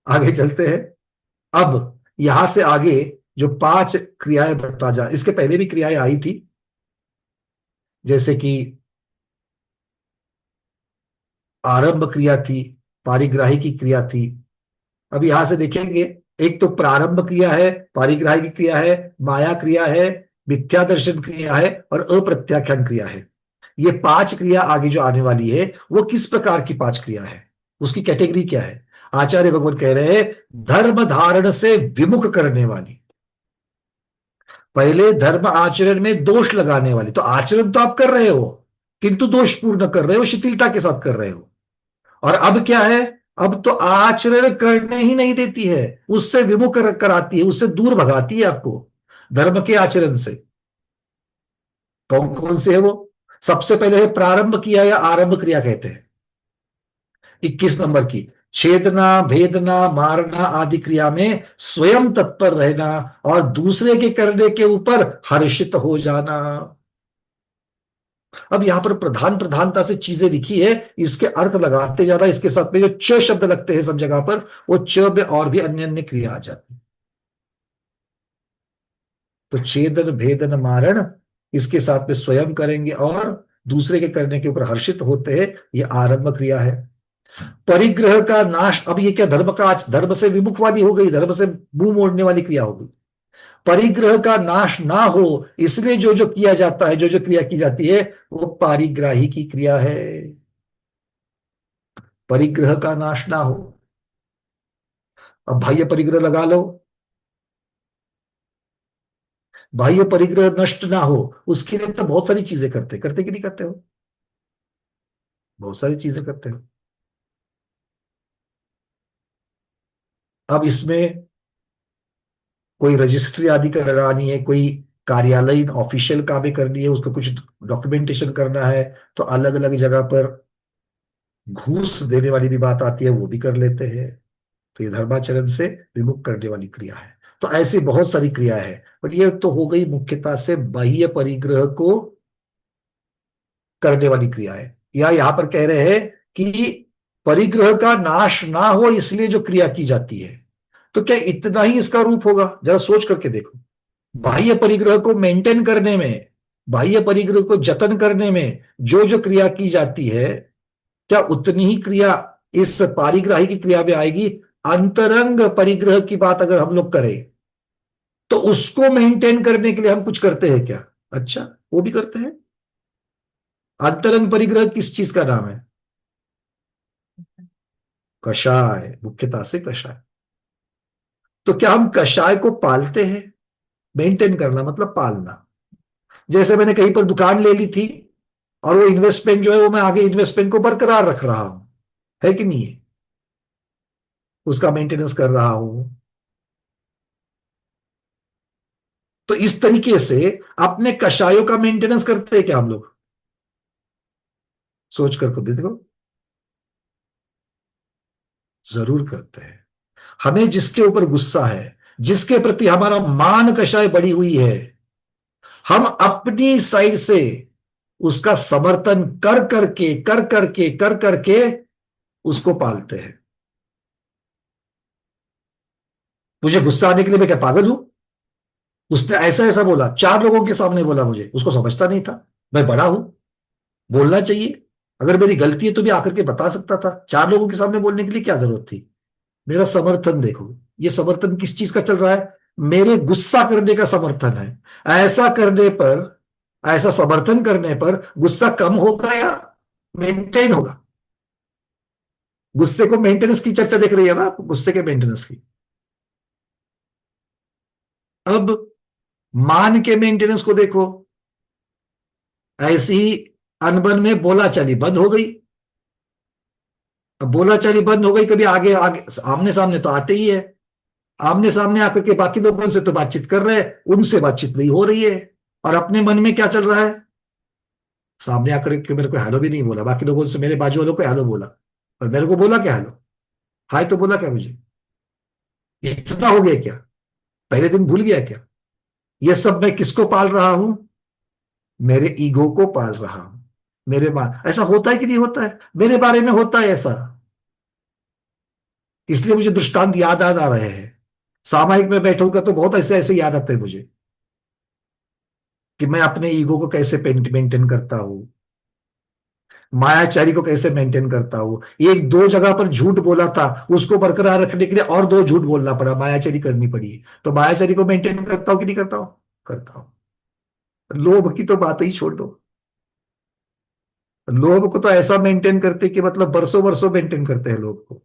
आगे चलते हैं। अब यहां से आगे जो 5 क्रियाएं बता जा, इसके पहले भी क्रियाएं आई थी, जैसे कि आरंभ क्रिया थी, पारिग्राही की क्रिया थी। अब यहां से देखेंगे, एक तो प्रारंभ क्रिया है, पारिग्राही की क्रिया है, माया क्रिया है, मिथ्या दर्शन क्रिया है और अप्रत्याख्यान क्रिया है। ये 5 क्रिया आगे जो आने वाली है वो किस प्रकार की 5 क्रिया है, उसकी कैटेगरी क्या है? आचार्य भगवान कह रहे हैं धर्म धारण से विमुख करने वाली। पहले धर्म आचरण में दोष लगाने वाली, तो आचरण तो आप कर रहे हो किंतु दोषपूर्ण कर रहे हो, शिथिलता के साथ कर रहे हो। और अब क्या है, अब तो आचरण करने ही नहीं देती है, उससे विमुख कराती है, उससे दूर भगाती है आपको धर्म के आचरण से। कौन कौन से है वो? सबसे पहले है प्रारंभ क्रिया या आरंभ क्रिया कहते हैं, 21 नंबर की, छेदना भेदना मारना आदि क्रिया में स्वयं तत्पर रहना और दूसरे के करने के ऊपर हर्षित हो जाना। अब यहां पर प्रधानता से चीजें लिखी है, इसके अर्थ लगाते जाना, इसके साथ में जो च शब्द लगते हैं सब जगह पर, वो च में और भी अन्य अन्य क्रिया आ जाती है। तो छेदन भेदन मारण, इसके साथ में स्वयं करेंगे और दूसरे के करने के ऊपर हर्षित होते हैं, ये आरंभ क्रिया है। परिग्रह का नाश, अब ये क्या, धर्म से विमुख वाली हो गई, धर्म से मुंह मोड़ने वाली क्रिया हो गई। परिग्रह का नाश ना हो इसलिए जो जो किया जाता है, जो जो क्रिया की जाती है, वो पारिग्राही की क्रिया है। परिग्रह का नाश ना हो, अब बाह्य परिग्रह लगा लो, बाह्य परिग्रह नष्ट ना हो, उसके लिए तो बहुत सारी चीजें करते करते कि नहीं करते हो, बहुत सारी चीजें करते हो। अब इसमें कोई रजिस्ट्री आदि करानी है, कोई कार्यालयीन ऑफिशियल कामें करनी है, उसको कुछ डॉक्यूमेंटेशन करना है, तो अलग अलग जगह पर घूस देने वाली भी बात आती है, वो भी कर लेते हैं। तो ये धर्माचरण से विमुख करने वाली क्रिया है। तो ऐसी बहुत सारी क्रिया है, पर ये तो हो गई मुख्यतः से बाह्य परिग्रह को करने वाली क्रिया है। या यहां पर कह रहे हैं कि परिग्रह का नाश ना हो इसलिए जो क्रिया की जाती है, तो क्या इतना ही इसका रूप होगा? जरा सोच करके देखो, बाह्य परिग्रह को मेंटेन करने में, बाह्य परिग्रह को जतन करने में जो जो क्रिया की जाती है, क्या उतनी ही क्रिया इस पारिग्राही की क्रिया में आएगी? अंतरंग परिग्रह की बात अगर हम लोग करें तो उसको मेंटेन करने के लिए हम कुछ करते हैं क्या? अच्छा, वो भी करते हैं। अंतरंग परिग्रह किस चीज का नाम है? कषाय, मुख्यता से कषाय। तो क्या हम कषाय को पालते हैं? मेंटेन करना मतलब पालना। जैसे मैंने कहीं पर दुकान ले ली थी और वो इन्वेस्टमेंट जो है वो मैं आगे इन्वेस्टमेंट को बरकरार रख रहा हूं, है कि नहीं है? उसका मेंटेनेंस कर रहा हूं। तो इस तरीके से अपने कषायों का मेंटेनेंस करते हैं क्या हम लोग? सोच कर खुद देखो। जरूर करते हैं। हमें जिसके ऊपर गुस्सा है, जिसके प्रति हमारा मान कषाय बढ़ी हुई है, हम अपनी साइड से उसका समर्थन कर करके उसको पालते हैं। मुझे गुस्सा आने के लिए मैं क्या पागल हूं? उसने ऐसा ऐसा बोला, 4 लोगों के सामने बोला, मुझे उसको समझता नहीं था। मैं बड़ा हूं, बोलना चाहिए। अगर मेरी गलती है तो भी आकर के बता सकता था। 4 लोगों के सामने बोलने के लिए क्या जरूरत थी? मेरा समर्थन देखो, ये समर्थन किस चीज का चल रहा है? मेरे गुस्सा करने का समर्थन है। ऐसा करने पर, ऐसा समर्थन करने पर गुस्सा कम होगा या मेंटेन होगा? गुस्से को मेंटेनेंस की चर्चा देख रही है ना आप, गुस्से के मेंटेनेंस की। अब मान के मेंटेनेंस को देखो। ऐसी अनबन में बोलाचाली बंद हो गई। अब बोलाचाली बंद हो गई, कभी आगे आगे आमने सामने तो आते ही है। आमने सामने आकर के बाकी लोगों से तो बातचीत कर रहे हैं, उनसे बातचीत नहीं हो रही है। और अपने मन में क्या चल रहा है? सामने आकर के मेरे को हेलो भी नहीं बोला, बाकी लोगों से, मेरे बाजू वालों को हेलो बोला, और मेरे को बोला क्या हेलो? हाय तो बोला क्या मुझे? इतना हो गया क्या? पहले दिन भूल गया क्या? ये सब मैं किसको पाल रहा हूं? मेरे ईगो को पाल रहा हूं। मेरे मान, ऐसा होता है कि नहीं होता है? मेरे बारे में होता है ऐसा। इसलिए मुझे दृष्टांत याद आ रहे हैं। सामायिक में बैठूंगा तो बहुत ऐसे ऐसे याद आते हैं मुझे, कि मैं अपने ईगो को कैसे मेंटेन करता हूं, मायाचारी को कैसे मेंटेन करता हूं। एक दो जगह पर झूठ बोला था, उसको बरकरार रखने के लिए और 2 झूठ बोलना पड़ा, मायाचारी करनी पड़ी। तो मायाचारी को मेंटेन करता हूं कि नहीं करता हूं? करता हूं। लोभ की तो बात ही छोड़ दो। लोभ को तो ऐसा मेंटेन करते कि मतलब बरसों बरसों मेंटेन करते हैं लोभ को।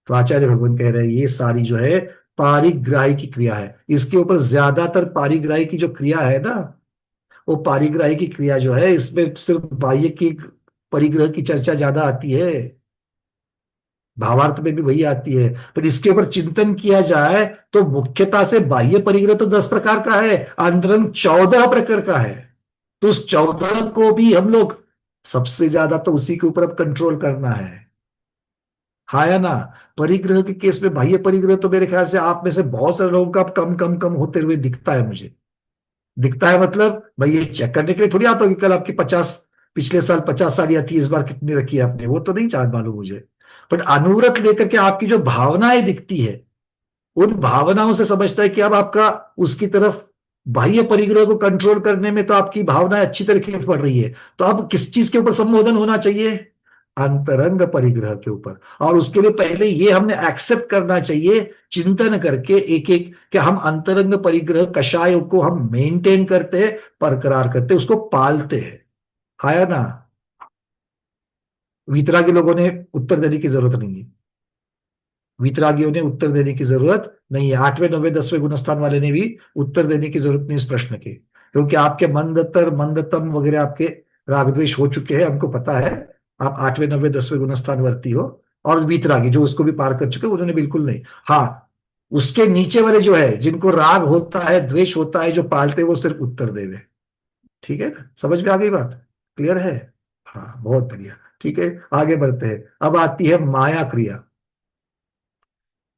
तो आचार्य भगवान कह रहे हैं ये सारी जो है पारिग्राही की क्रिया है। इसके ऊपर ज्यादातर पारिग्राही की जो क्रिया है ना, वो पारिग्राही की क्रिया जो है, इसमें सिर्फ बाह्य की परिग्रह की चर्चा ज्यादा आती है। भावार्थ में भी वही आती है। पर इसके ऊपर चिंतन किया जाए तो मुख्यता से बाह्य परिग्रह तो 10 प्रकार का है, अंतरंग 14 प्रकार का है। तो उस 14 को भी हम लोग, सबसे ज्यादा तो उसी के ऊपर अब कंट्रोल करना है। हाँ या ना? परिग्रह के केस में बाह्य परिग्रह तो मेरे ख्याल से आप में से बहुत सारे लोगों का अब कम कम कम होते हुए दिखता है मुझे। दिखता है मतलब भाई ये चेक करने के लिए थोड़ी आता होगी कल आपकी 50, पिछले साल 50 या 30 बार कितनी रखी है आपने, वो तो नहीं चाह मालूम मुझे। बट अनुव्रत लेकर के आपकी जो भावनाएं दिखती है, उन भावनाओं से समझता है कि अब आपका उसकी तरफ बाह्य परिग्रह को कंट्रोल करने में तो आपकी भावनाएं अच्छी तरीके से पड़ रही है। तो अब किस चीज के ऊपर संबोधन होना चाहिए? अंतरंग परिग्रह के ऊपर। और उसके लिए पहले ये हमने एक्सेप्ट करना चाहिए, चिंतन करके एक एक, कि हम अंतरंग परिग्रह कषाय को हम मेंटेन करते हैं, बरकरार करते हैं, उसको पालते हैं। हाया ना? वीतरागी लोगों ने उत्तर देने की जरूरत नहीं है। वीतरागियों ने उत्तर देने की जरूरत नहीं है। 8वें 9वें 10वें गुणस्थान वाले ने भी उत्तर देने की जरूरत नहीं इस प्रश्न की, क्योंकि आपके मंदतर मंदतम वगैरह आपके रागद्वेष हो चुके हैं, हमको पता है। आप 8वें 9वें 10वें गुणस्थान वर्ती हो। और वीतरागी जो उसको भी पार कर चुके, उन्होंने बिल्कुल नहीं। हाँ, उसके नीचे वाले जो है, जिनको राग होता है, द्वेष होता है, जो पालते हैं, वो सिर्फ उत्तर देवे। ठीक है ना? समझ में आ गई बात? क्लियर है? हाँ, बहुत बढ़िया। ठीक है, आगे बढ़ते हैं। अब आती है माया क्रिया।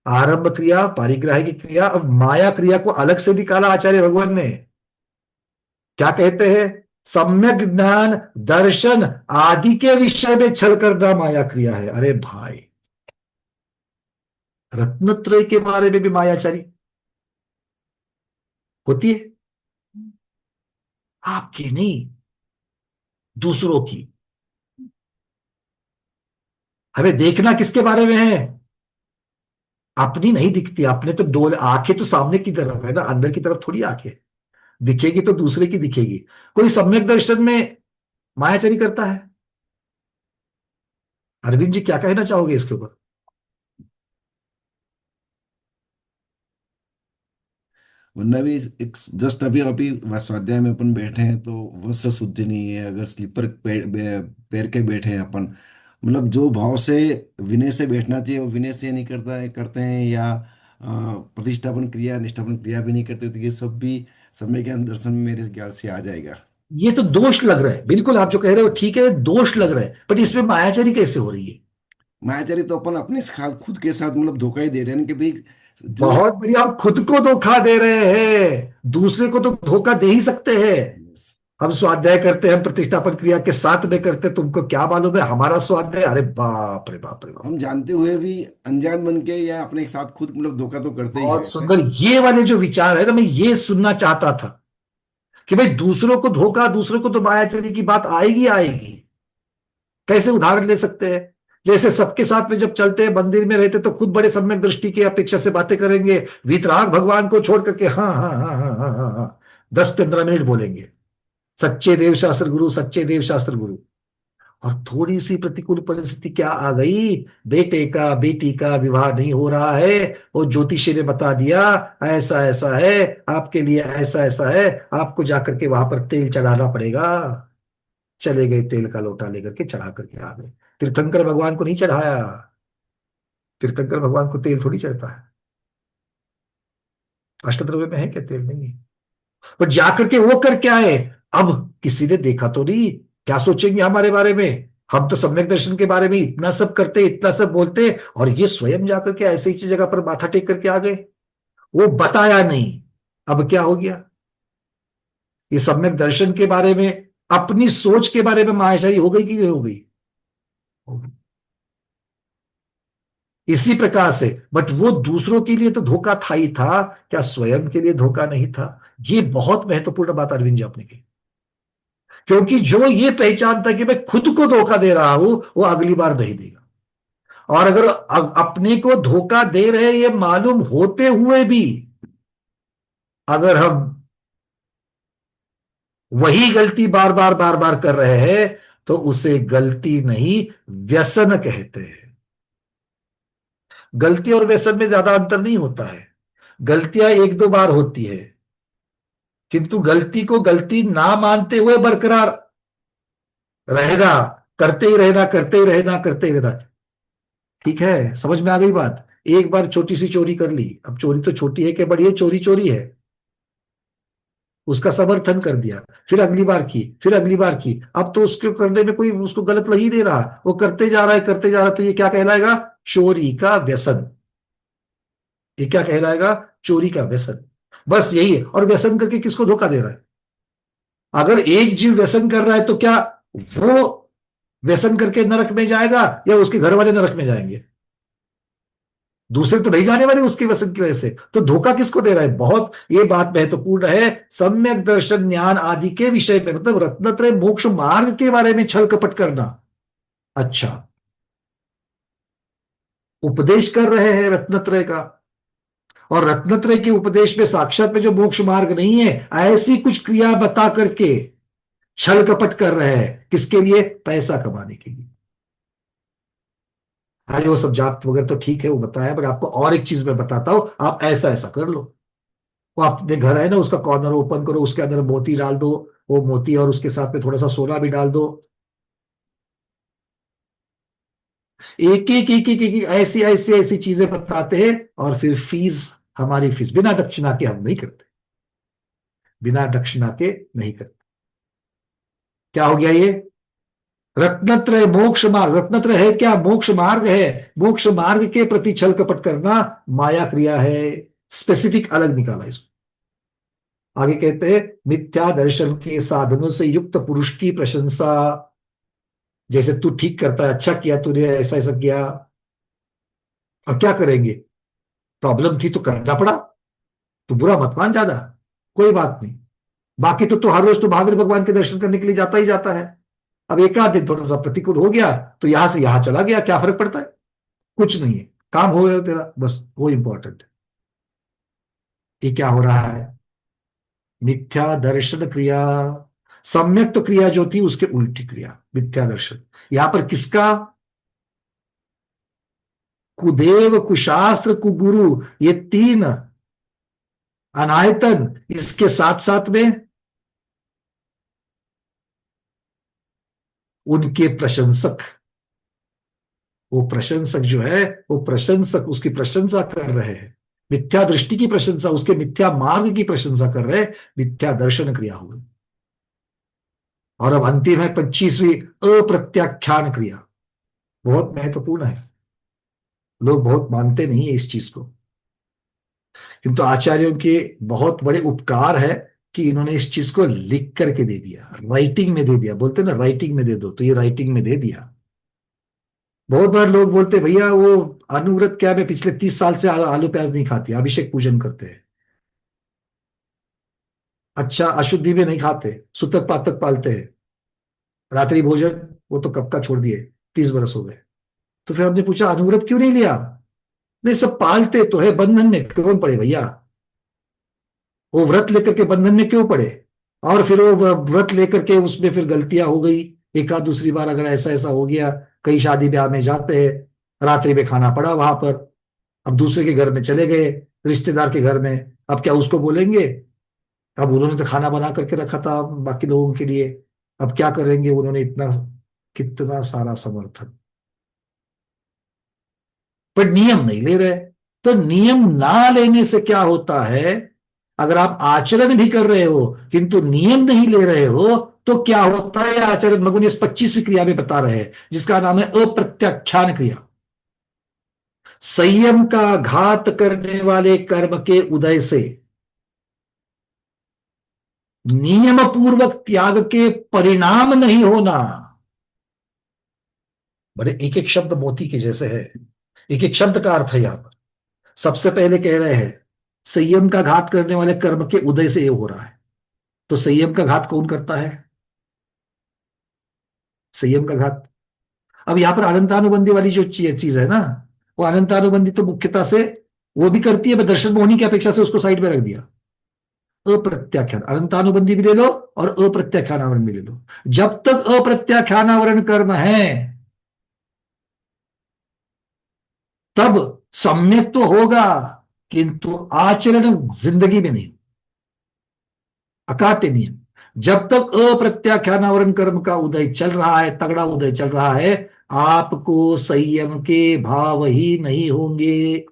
आरंभ क्रिया, पारिग्राही की क्रिया। अब माया क्रिया को अलग से निकाला आचार्य भगवान ने। क्या कहते हैं? सम्यक ज्ञान, दर्शन आदि के विषय में छल करना माया क्रिया है। अरे भाई, रत्नत्रय के बारे में भी मायाचारी होती है। आपकी नहीं, दूसरों की। हमें देखना किसके बारे में है? अपनी नहीं दिखती। अपने तो दो आंखें तो सामने की तरफ है ना, अंदर की तरफ थोड़ी आंखें। दिखेगी तो दूसरे की दिखेगी। कोई सम्यक दर्शन में मायाचारी करता है? अरविंद जी क्या कहना चाहोगे इसके ऊपर? वरना भी एक जस्ट अभी अभी स्वाध्याय में अपन बैठे हैं तो वस्त्र शुद्धि नहीं है, अगर स्लीपर पैर के बैठे हैं अपन, मतलब जो भाव से विनय से बैठना चाहिए वो विनय से नहीं करता है करते हैं, या प्रतिष्ठापन क्रिया निष्ठापन क्रिया भी नहीं करते, तो ये सब भी समय ज्ञान दर्शन में मेरे ख्याल से आ जाएगा। ये तो दोष लग रहा है, बिल्कुल आप जो कह रहे हो ठीक है, दोष लग रहा है, बट इसमें मायाचारी कैसे हो रही है? मायाचारी तो अपन अपने खुद के साथ मतलब धोखा ही दे रहे हैं कि भाई जो। बहुत बढ़िया, हम खुद को धोखा दे रहे हैं, दूसरे को तो धोखा दे ही सकते हैं। हम स्वाध्याय करते हैं, हम प्रतिष्ठापन क्रिया के साथ में करते हैं, तुमको क्या मालूम है हमारा स्वाध्याय, अरे बाप रे बाप रे बाप। हम जानते हुए भी अनजान बन के या अपने साथ खुद मतलब धोखा तो करते ही बहुत है ऐसे। सुंदर, ये वाले जो विचार है ना, मैं ये सुनना चाहता था कि भाई दूसरों को धोखा, दूसरों को तो मायाचरी की बात आएगी आएगी। कैसे उदाहरण ले सकते हैं? जैसे सबके साथ में जब चलते हैं, मंदिर में रहते तो खुद बड़े सम्यक दृष्टि की अपेक्षा से बातें करेंगे, वीतराग भगवान को छोड़ करके हाँ हाँ हाँ हाँ हाँ हाँ हाँ 10-15 मिनट बोलेंगे, सच्चे देव शास्त्र गुरु, सच्चे देव शास्त्र गुरु। और थोड़ी सी प्रतिकूल परिस्थिति क्या आ गई, बेटे का बेटी का विवाह नहीं हो रहा है, वो ज्योतिषी ने बता दिया ऐसा ऐसा है, आपके लिए ऐसा ऐसा है, आपको जाकर के वहां पर तेल चढ़ाना पड़ेगा। चले गए, तेल का लोटा लेकर के चढ़ा करके आ गए। तीर्थंकर भगवान को नहीं चढ़ाया, तीर्थंकर भगवान को तेल थोड़ी चढ़ता है, अष्टद्रव्य में है क्या तेल? नहीं है। पर जाकर के वो करके आए, अब किसी ने देखा तो नहीं, क्या सोचेंगे हमारे बारे में? हम तो सम्यक दर्शन के बारे में इतना सब करते, इतना सब बोलते, और ये स्वयं जाकर के ऐसे ही जगह पर माथा टेक करके आ गए, वो बताया नहीं। अब क्या हो गया? ये सम्यक दर्शन के बारे में, अपनी सोच के बारे में मायाशाही हो गई कि नहीं हो गई? हो गई। इसी प्रकार से, बट वो दूसरों के लिए तो धोखा था ही था, क्या स्वयं के लिए धोखा नहीं था? ये बहुत महत्वपूर्ण बात अरविंद जी आपने की, क्योंकि जो ये पहचानता कि मैं खुद को धोखा दे रहा हूं, वो अगली बार नहीं देगा। और अगर अपने को धोखा दे रहे ये मालूम होते हुए भी अगर हम वही गलती बार बार बार बार कर रहे हैं, तो उसे गलती नहीं, व्यसन कहते हैं। गलती और व्यसन में ज्यादा अंतर नहीं होता है। गलतियां एक दो बार होती है, किंतु गलती को गलती ना मानते हुए बरकरार रहना, करते ही रहना, करते ही रहना, करते ही रहना। ठीक है, समझ में आ गई बात? एक बार छोटी सी चोरी कर ली, अब चोरी तो छोटी है कि बड़ी है, चोरी चोरी है, उसका समर्थन कर दिया, फिर अगली बार की, फिर अगली बार की, अब तो उसको करने में कोई उसको गलत नहीं दे रहा, वो करते जा रहा है, करते जा रहा है, तो ये क्या कहलाएगा? चोरी का व्यसन। ये क्या कहलाएगा? चोरी का व्यसन। बस यही है। और व्यसन करके किसको धोखा दे रहा है? अगर एक जीव व्यसन कर रहा है तो क्या वो व्यसन करके नरक में जाएगा या उसके घर वाले नरक में जाएंगे? दूसरे तो नहीं जाने वाले उसके व्यसन की वजह से। तो धोखा किसको दे रहा है? बहुत ये बात महत्वपूर्ण है। सम्यक दर्शन ज्ञान आदि के विषय पे, मतलब रत्नत्रय मोक्ष मार्ग के बारे में छल कपट करना। अच्छा, उपदेश कर रहे हैं रत्नत्रय का, और रत्नत्रय के उपदेश में साक्षात में जो मोक्ष मार्ग नहीं है, ऐसी कुछ क्रिया बता करके छल कपट कर रहे हैं। किसके लिए? पैसा कमाने के लिए। अरे वो सब जाप वगैरह तो ठीक है, वो बताया, पर आपको और एक चीज मैं बताता हूं, आप ऐसा ऐसा कर लो। वो अपने घर है ना, उसका कॉर्नर ओपन करो, उसके अंदर मोती डाल दो, वो मोती और उसके साथ में थोड़ा सा सोना भी डाल दो। एक एक एक एक, एक, ऐसी ऐसी ऐसी चीजें बताते हैं, और फिर फीस, हमारी फीस बिना दक्षिणा के हम नहीं करते, बिना दक्षिणा के नहीं करते। क्या हो गया ये? रत्नत्रय मोक्ष मार्ग, रत्नत्रय है क्या? मोक्ष मार्ग है। मोक्ष मार्ग के प्रति छल कपट करना माया क्रिया है। स्पेसिफिक अलग निकाला इसको। आगे कहते हैं, मिथ्या दर्शन के साधनों से युक्त पुरुष की प्रशंसा। जैसे तू ठीक करता है, अच्छा किया तूने, ऐसा ऐसा किया। अब क्या करेंगे? प्रॉब्लम थी तो करना पड़ा, तो बुरा मत मान ज्यादा, कोई बात नहीं। बाकी तो हर रोज तो महावीर भगवान के दर्शन करने के लिए जाता ही जाता है। अब एक आध दिन थोड़ा सा प्रतिकूल हो गया तो यहां से यहां चला गया, क्या फर्क पड़ता है? कुछ नहीं है, काम हो गया तेरा, बस वो इंपॉर्टेंट है। ये क्या हो रहा है? मिथ्या दर्शन क्रिया। सम्यक तो क्रिया जो थी उसके उल्टी क्रिया, मिथ्या दर्शन। यहां पर किसका? कुदेव, कुशास्त्र, कुगुरु, ये तीन अनायतन, इसके साथ साथ में उनके प्रशंसक, वो प्रशंसक जो है, वो प्रशंसक उसकी प्रशंसा कर रहे हैं, मिथ्या दृष्टि की प्रशंसा, उसके मिथ्या मार्ग की प्रशंसा कर रहे हैं, मिथ्या दर्शन क्रिया हुई। और अब अंतिम है 25वीं अप्रत्याख्यान क्रिया, बहुत महत्वपूर्ण है, लोग बहुत मानते नहीं है इस चीज को, किंतु आचार्यों के बहुत बड़े उपकार है कि इन्होंने इस चीज को लिख करके दे दिया, राइटिंग में दे दिया, बोलते ना राइटिंग में दे दो, तो ये राइटिंग में दे दिया। बहुत बार लोग बोलते भैया वो अनुव्रत क्या, मैं पिछले 30 साल से आलू प्याज नहीं खाती, अभिषेक पूजन करते हैं, अच्छा अशुद्धि में नहीं खाते, सुतक पातक पालते हैं, रात्रि भोजन वो तो कब का छोड़ दिए, 30 बरस हो गए। तो फिर हमने पूछा अनुव्रत क्यों नहीं लिया? नहीं सब पालते तो है, बंधन में कौन पड़े भैया, वो व्रत लेकर के बंधन में क्यों पड़े? और फिर वो व्रत लेकर के उसमें फिर गलतियां हो गई, एक आध दूसरी बार अगर ऐसा ऐसा हो गया, कई शादी ब्याह में जाते हैं, रात्रि में खाना पड़ा वहां पर, अब दूसरे के घर में चले गए, रिश्तेदार के घर में, अब क्या उसको बोलेंगे? अब उन्होंने तो खाना बना करके रखा था बाकी लोगों के लिए, अब क्या करेंगे, उन्होंने इतना कितना सारा समर्थन, पर नियम नहीं ले रहे। तो नियम ना लेने से क्या होता है, अगर आप आचरण भी कर रहे हो किंतु नियम नहीं ले रहे हो तो क्या होता है, आचरण भगवान इस 25वीं क्रिया में बता रहे हैं, जिसका नाम है अप्रत्याख्यान क्रिया। संयम का घात करने वाले कर्म के उदय से नियम पूर्वक त्याग के परिणाम नहीं होना। बड़े एक एक शब्द मोती के जैसे है, एक एक शब्द का अर्थ है यहां पर। सबसे पहले कह रहे हैं संयम का घात करने वाले कर्म के उदय से ये हो रहा है, तो संयम का घात कौन करता है? संयम का घात, अब यहां पर अनंतानुबंधी वाली जो चीज है ना, वो अनंतानुबंधी तो मुख्यता से वो भी करती है, दर्शन मोहिनी की अपेक्षा से उसको साइड में रख दिया। अप्रत्याख्यान अनंतानुबंधी भी ले लो और अप्रत्याख्यानावरण भी ले लो। जब तक अप्रत्याख्यानावरण कर्म है तब सम्यक तो होगा, किंतु आचरण जिंदगी में नहीं, अकाट्य नियम। जब तक अप्रत्याख्यानावरण कर्म का उदय चल रहा है, तगड़ा उदय चल रहा है, आपको संयम के भाव ही नहीं होंगे,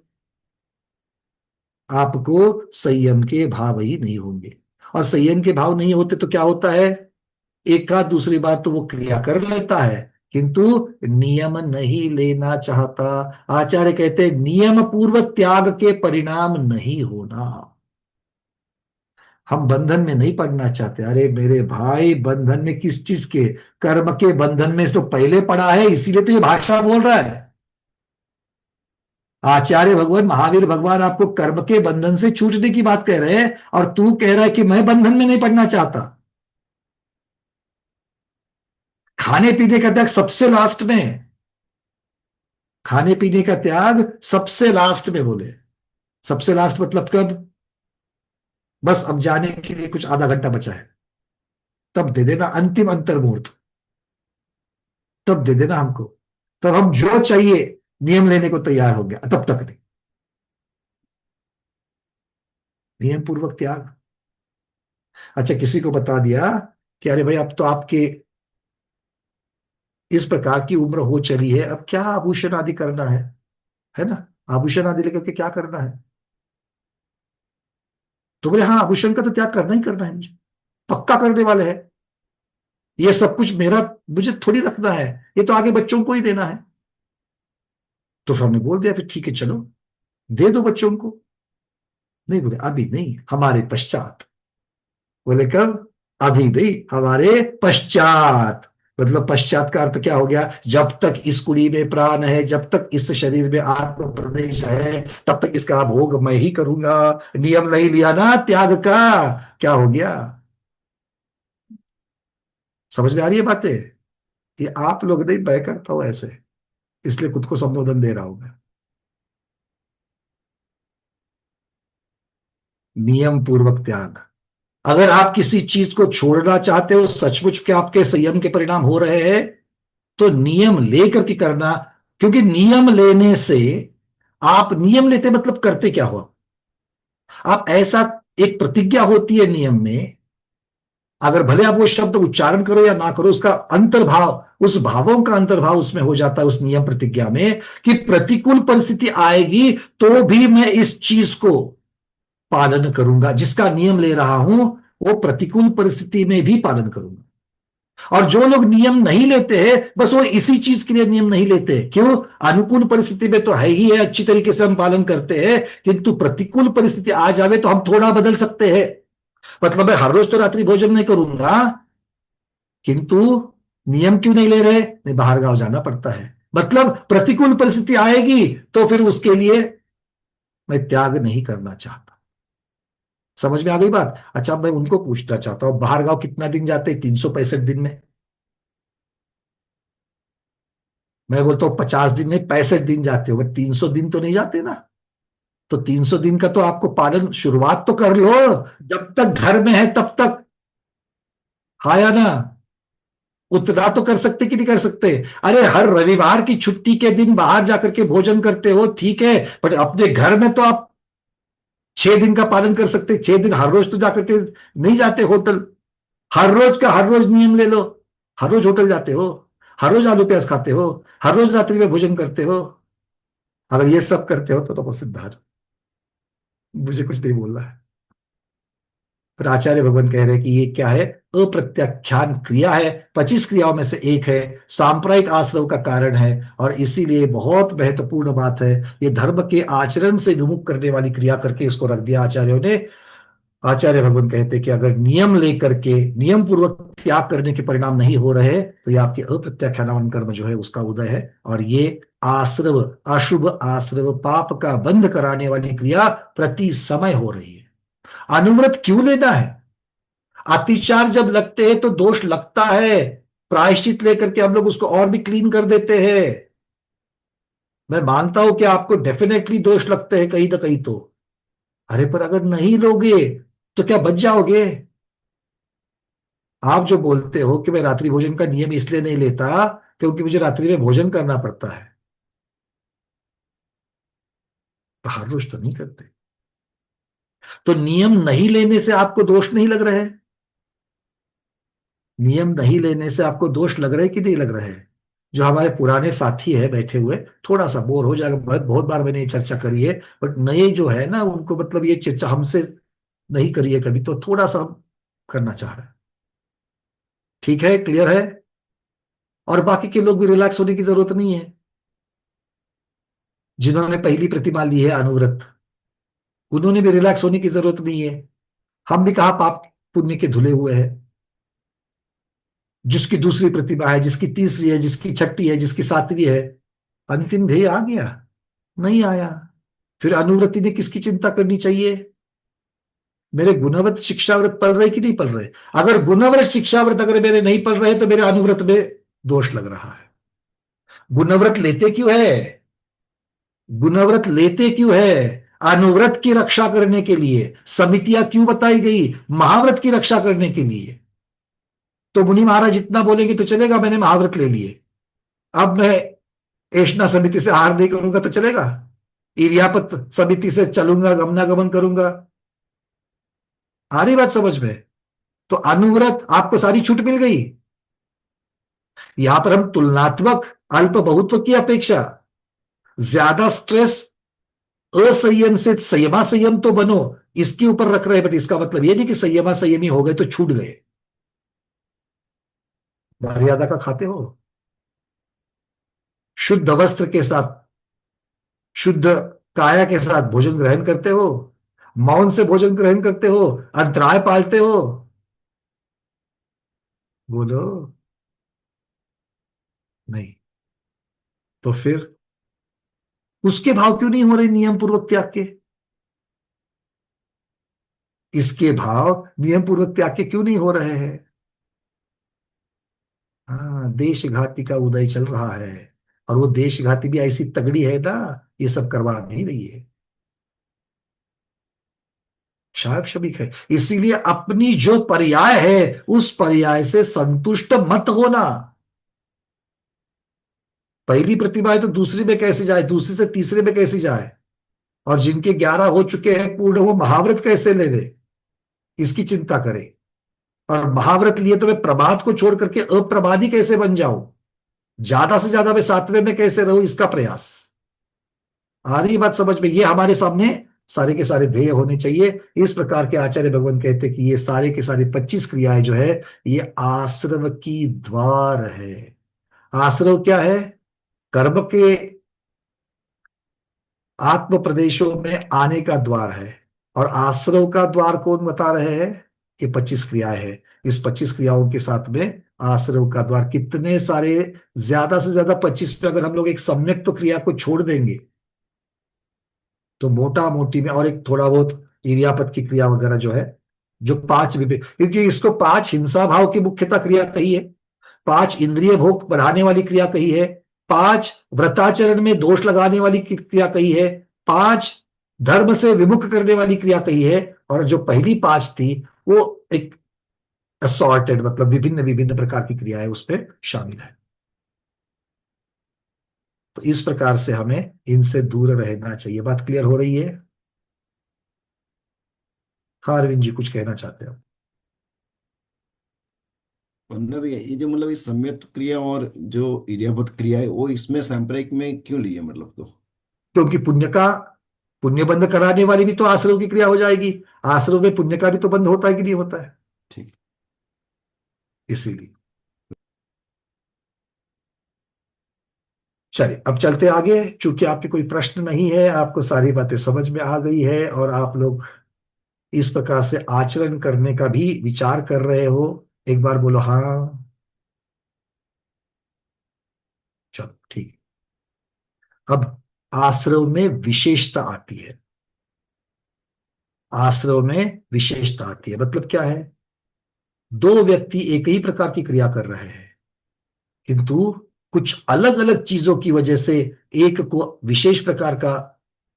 आपको संयम के भाव ही नहीं होंगे। और संयम के भाव नहीं होते तो क्या होता है, एक आध दूसरी बात तो वो क्रिया कर लेता है किंतु नियम नहीं लेना चाहता। आचार्य कहते हैं नियम पूर्वक त्याग के परिणाम नहीं होना। हम बंधन में नहीं पड़ना चाहते, अरे मेरे भाई बंधन में किस चीज के, कर्म के बंधन में तो पहले पड़ा है, इसीलिए तो ये भाषा बोल रहा है। आचार्य भगवान महावीर भगवान आपको कर्म के बंधन से छूटने की बात कह रहे हैं, और तू कह रहा है कि मैं बंधन में नहीं पड़ना चाहता। खाने पीने का त्याग सबसे लास्ट में, खाने पीने का त्याग सबसे लास्ट में बोले। सबसे लास्ट मतलब कब? बस अब जाने के लिए कुछ आधा घंटा बचा है, तब दे देना, अंतिम अंतर मुहूर्त तब दे देना हमको, तब हम जो चाहिए नियम लेने को तैयार हो गया, तब तक नहीं। नियम पूर्वक त्याग। अच्छा किसी को बता दिया कि अरे भाई अब तो आपके इस प्रकार की उम्र हो चली है, अब क्या आभूषण आदि करना है ना, आभूषण आदि लेकर के क्या करना है? तो बोले हाँ आभूषण का तो त्याग करना ही करना है, मुझे पक्का करने वाले हैं, ये सब कुछ मेरा, मुझे थोड़ी रखना है, ये तो आगे बच्चों को ही देना है। तो फिर हमने बोल दिया फिर ठीक है चलो दे दो बच्चों को। नहीं बोले अभी नहीं, हमारे पश्चात। बोले कब? अभी नहीं, हमारे पश्चात। मतलब पश्चात का अर्थ क्या हो गया, जब तक इस कुड़ी में प्राण है, जब तक इस शरीर में आत्म प्रदेश है, तब तक इसका भोग मैं ही करूंगा। नियम नहीं लिया ना त्याग का, क्या हो गया? समझ में आ रही है बातें? ये आप लोग नहीं, मैं करता हूं ऐसे, इसलिए खुद को संबोधन दे रहा हूं मैं। नियम पूर्वक त्याग। अगर आप किसी चीज को छोड़ना चाहते हो, सचमुच के आपके संयम के परिणाम हो रहे हैं, तो नियम लेकर के करना, क्योंकि नियम लेने से आप नियम लेते मतलब करते क्या हो? आप ऐसा, एक प्रतिज्ञा होती है नियम में, अगर भले आप वो शब्द उच्चारण करो या ना करो, उसका अंतर्भाव, उस भावों का अंतर्भाव उसमें हो जाता है उस नियम प्रतिज्ञा में, कि प्रतिकूल परिस्थिति आएगी तो भी मैं इस चीज को पालन करूंगा, जिसका नियम ले रहा हूं वो प्रतिकूल परिस्थिति में भी पालन करूंगा। और जो लोग नियम नहीं लेते हैं, बस वो इसी चीज के लिए नियम नहीं लेते। क्यों? अनुकूल परिस्थिति में तो है ही है, अच्छी तरीके से हम पालन करते हैं, किंतु प्रतिकूल परिस्थिति आ जावे तो हम थोड़ा बदल सकते हैं। मतलब मैं हर रोज तो रात्रि भोजन नहीं करूंगा, किंतु नियम क्यों नहीं ले रहे? नहीं, बाहर गांव जाना पड़ता है, मतलब प्रतिकूल परिस्थिति आएगी तो फिर उसके लिए मैं त्याग नहीं करना चाहता। समझ में आ गई बात? अच्छा, मैं उनको पूछना चाहता हूं, बाहर गांव कितना दिन जाते हैं 365 दिन में? मैं बोलता हूँ 50 दिन नहीं, 65 दिन जाते हो, बट 300 दिन तो नहीं जाते ना। तो 300 दिन का तो आपको पालन शुरुआत तो कर लो, जब तक घर में है तब तक। हाँ या ना? उतना तो कर सकते कि नहीं कर सकते? अरे हर रविवार की छुट्टी के दिन बाहर जाकर के भोजन करते हो, ठीक है, बट अपने घर में तो आप 6 दिन का पालन कर सकते। 6 दिन हर रोज तो जाकर के नहीं जाते होटल। हर रोज का हर रोज नियम ले लो। हर रोज होटल जाते हो, हर रोज आलू प्याज खाते हो, हर रोज रात्रि में भोजन करते हो। अगर ये सब करते हो तो सिद्धार्थ, मुझे कुछ नहीं बोलना है। फिर आचार्य भगवान कह रहे हैं कि ये क्या है? अप्रत्याख्यान क्रिया है, 25 क्रियाओं में से एक है, सांप्रदायिक आश्रव का कारण है, और इसीलिए बहुत महत्वपूर्ण बात है। ये धर्म के आचरण से विमुख करने वाली क्रिया करके इसको रख दिया आचार्यों ने। आचार्य भगवान कहते हैं कि अगर नियम लेकर के नियम पूर्वक त्याग करने के परिणाम नहीं हो रहे, तो ये आपके अप्रत्याख्यान कर्म जो है उसका उदय है। और ये आश्रव, अशुभ आश्रव, पाप का बंध कराने वाली क्रिया प्रति समय हो रही है। अनुव्रत क्यों लेना है? अतिचार जब लगते हैं तो दोष लगता है, प्रायश्चित लेकर के हम लोग उसको और भी क्लीन कर देते हैं। मैं मानता हूं कि आपको डेफिनेटली दोष लगते हैं कहीं ना कहीं तो। अरे पर अगर नहीं लोगे तो क्या बच जाओगे? आप जो बोलते हो कि मैं रात्रि भोजन का नियम इसलिए नहीं लेता क्योंकि मुझे रात्रि में भोजन करना पड़ता है, तो हर रोज तो नहीं करते। तो नियम नहीं लेने से आपको दोष नहीं लग रहे हैं? नियम नहीं लेने से आपको दोष लग रहे कि नहीं लग रहे हैं? जो हमारे पुराने साथी है बैठे हुए, थोड़ा सा बोर हो जाएगा, बहुत बहुत बार मैंने ये चर्चा करी है, बट नए जो है ना उनको मतलब ये चर्चा हमसे नहीं करी है कभी, तो थोड़ा सा हम करना चाह रहे हैं। ठीक है, क्लियर है? और बाकी के लोग भी रिलैक्स होने की जरूरत नहीं है। जिन्होंने पहली प्रतिमा ली है अनुव्रत, उन्होंने भी रिलैक्स होने की जरूरत नहीं है। हम भी कहा पाप पुण्य के धुले हुए हैं। जिसकी दूसरी प्रतिमा है, जिसकी तीसरी है, जिसकी छठी है, जिसकी सातवीं है, अंतिम ध्येय आ गया? नहीं आया। फिर अनुव्रति ने किसकी चिंता करनी चाहिए? मेरे गुणवत शिक्षाव्रत पढ़ रहे कि नहीं पढ़ रहे? अगर गुणवत शिक्षाव्रत अगर मेरे नहीं पढ़ रहे तो मेरे अनुव्रत में दोष लग रहा है। गुणव्रत लेते क्यों है? गुणव्रत लेते क्यों है? अनुव्रत की रक्षा करने के लिए। समितियां क्यों बताई गई? महाव्रत की रक्षा करने के लिए। तो मुनि महाराज जितना बोलेंगे तो चलेगा, मैंने महाव्रत ले लिए, अब मैं एषणा समिति से आहार नहीं करूंगा तो चलेगा? इर्यापत समिति से चलूंगा, गमनागमन करूंगा। आ रही बात समझ में? तो अनुव्रत आपको सारी छूट मिल गई। यहां पर हम तुलनात्मक अल्प बहुत्व की अपेक्षा ज्यादा स्ट्रेस असंयम से संयमा संयम तो बनो इसके ऊपर रख रहे हैं, बट इसका मतलब यह नहीं कि संयमा संयमी हो गए तो छूट गए। मर्यादा का खाते हो, शुद्ध वस्त्र के साथ, शुद्ध काया के साथ भोजन ग्रहण करते हो, मौन से भोजन ग्रहण करते हो, अंतराय पालते हो। बोलो नहीं। तो फिर उसके भाव क्यों नहीं हो रहे नियम पूर्वक त्याग के? इसके भाव नियम पूर्वक त्याग के क्यों नहीं हो रहे हैं? हाँ, देशघाती का उदय चल रहा है, और वो देशघाती भी ऐसी तगड़ी है ना, ये सब करवा नहीं रही है। शायद शबिक है। इसीलिए अपनी जो पर्याय है उस पर्याय से संतुष्ट मत होना। पहली प्रतिभा है तो दूसरी में कैसे जाए, दूसरी से तीसरे में कैसे जाए, और जिनके 11 हो चुके हैं पूर्ण, वो महाव्रत कैसे ले ले, इसकी चिंता करे। और महाव्रत लिए तो मैं प्रमाद को छोड़ करके अप्रमादी कैसे बन जाऊं, ज्यादा से ज्यादा मैं 7वें में कैसे रहूं, इसका प्रयास। आ रही बात समझ में? ये हमारे सामने सारे के सारे ध्येय होने चाहिए। इस प्रकार के आचार्य भगवान कहते हैं कि ये सारे के सारे 25 क्रियाएं जो है ये आश्रव की द्वार है। आश्रव क्या है? कर्म के आत्म प्रदेशों में आने का द्वार है। और आश्रव का द्वार कौन बता रहे हैं? ये 25 क्रियाएं हैं। इस 25 क्रियाओं के साथ में आश्रव का द्वार कितने सारे, ज्यादा से ज्यादा 25 पे अगर हम लोग एक सम्यक तो क्रिया को छोड़ देंगे तो मोटा मोटी में, और एक थोड़ा बहुत इरियापत की क्रिया वगैरह जो है, जो 5 विवेक, क्योंकि इसको 5 हिंसा भाव की मुख्यता क्रिया कही है, 5 इंद्रिय भोग बढ़ाने वाली क्रिया कही है, 5 व्रताचरण में दोष लगाने वाली क्रिया कही है, 5 धर्म से विमुख करने वाली क्रिया कही है, और जो पहली 5 थी वो एक असॉर्टेड, मतलब विभिन्न विभिन्न प्रकार की क्रियाएं उसमें शामिल है। तो इस प्रकार से हमें इनसे दूर रहना चाहिए। बात क्लियर हो रही है? हाँ अरविंद जी, कुछ कहना चाहते हो? वरना भी ये जो मतलब इस सम्यक क्रिया और जो इरियापत क्रिया है वो इसमें सांप्रदायिक में क्यों ली है, मतलब तो? क्योंकि पुण्य बंध कराने वाली भी तो आश्रव की क्रिया हो जाएगी। आश्रव में पुण्य का भी तो बंध होता है कि नहीं होता है? ठीक। इसीलिए चलिए अब चलते आगे। चूंकि आपके कोई प्रश्न नहीं है, आपको सारी बातें समझ में आ गई है, और आप लोग इस प्रकार से आचरण करने का भी विचार कर रहे हो, एक बार बोलो हाँ। चलो ठीक। अब आश्रव में विशेषता आती है। आश्रव में विशेषता आती है मतलब क्या है? दो व्यक्ति एक ही प्रकार की क्रिया कर रहे हैं, किंतु कुछ अलग अलग चीजों की वजह से एक को विशेष प्रकार का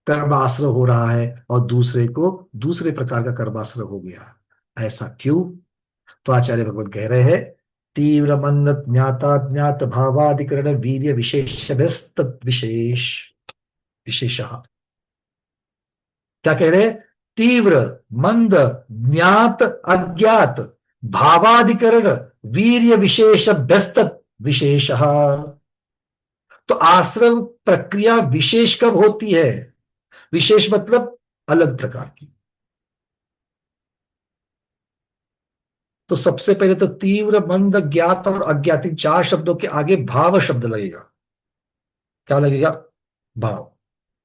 कर्माश्रय हो रहा है और दूसरे को दूसरे प्रकार का कर्माश्रय हो गया। ऐसा क्यों? तो आचार्य भगवान कह रहे हैं, तीव्र मंद ज्ञाता ज्ञात भावाधिकरण वीर्य विशेष विशेष विशेष। क्या कह रहे हैं? तीव्र मंद ज्ञात अज्ञात भावाधिकरण वीर्य विशेष व्यस्त विशेष। तो आश्रम प्रक्रिया विशेष कब होती है? विशेष मतलब अलग प्रकार की। तो सबसे पहले तो तीव्र मंद ज्ञात और अज्ञात, इन 4 शब्दों के आगे भाव शब्द लगेगा। क्या लगेगा? भाव।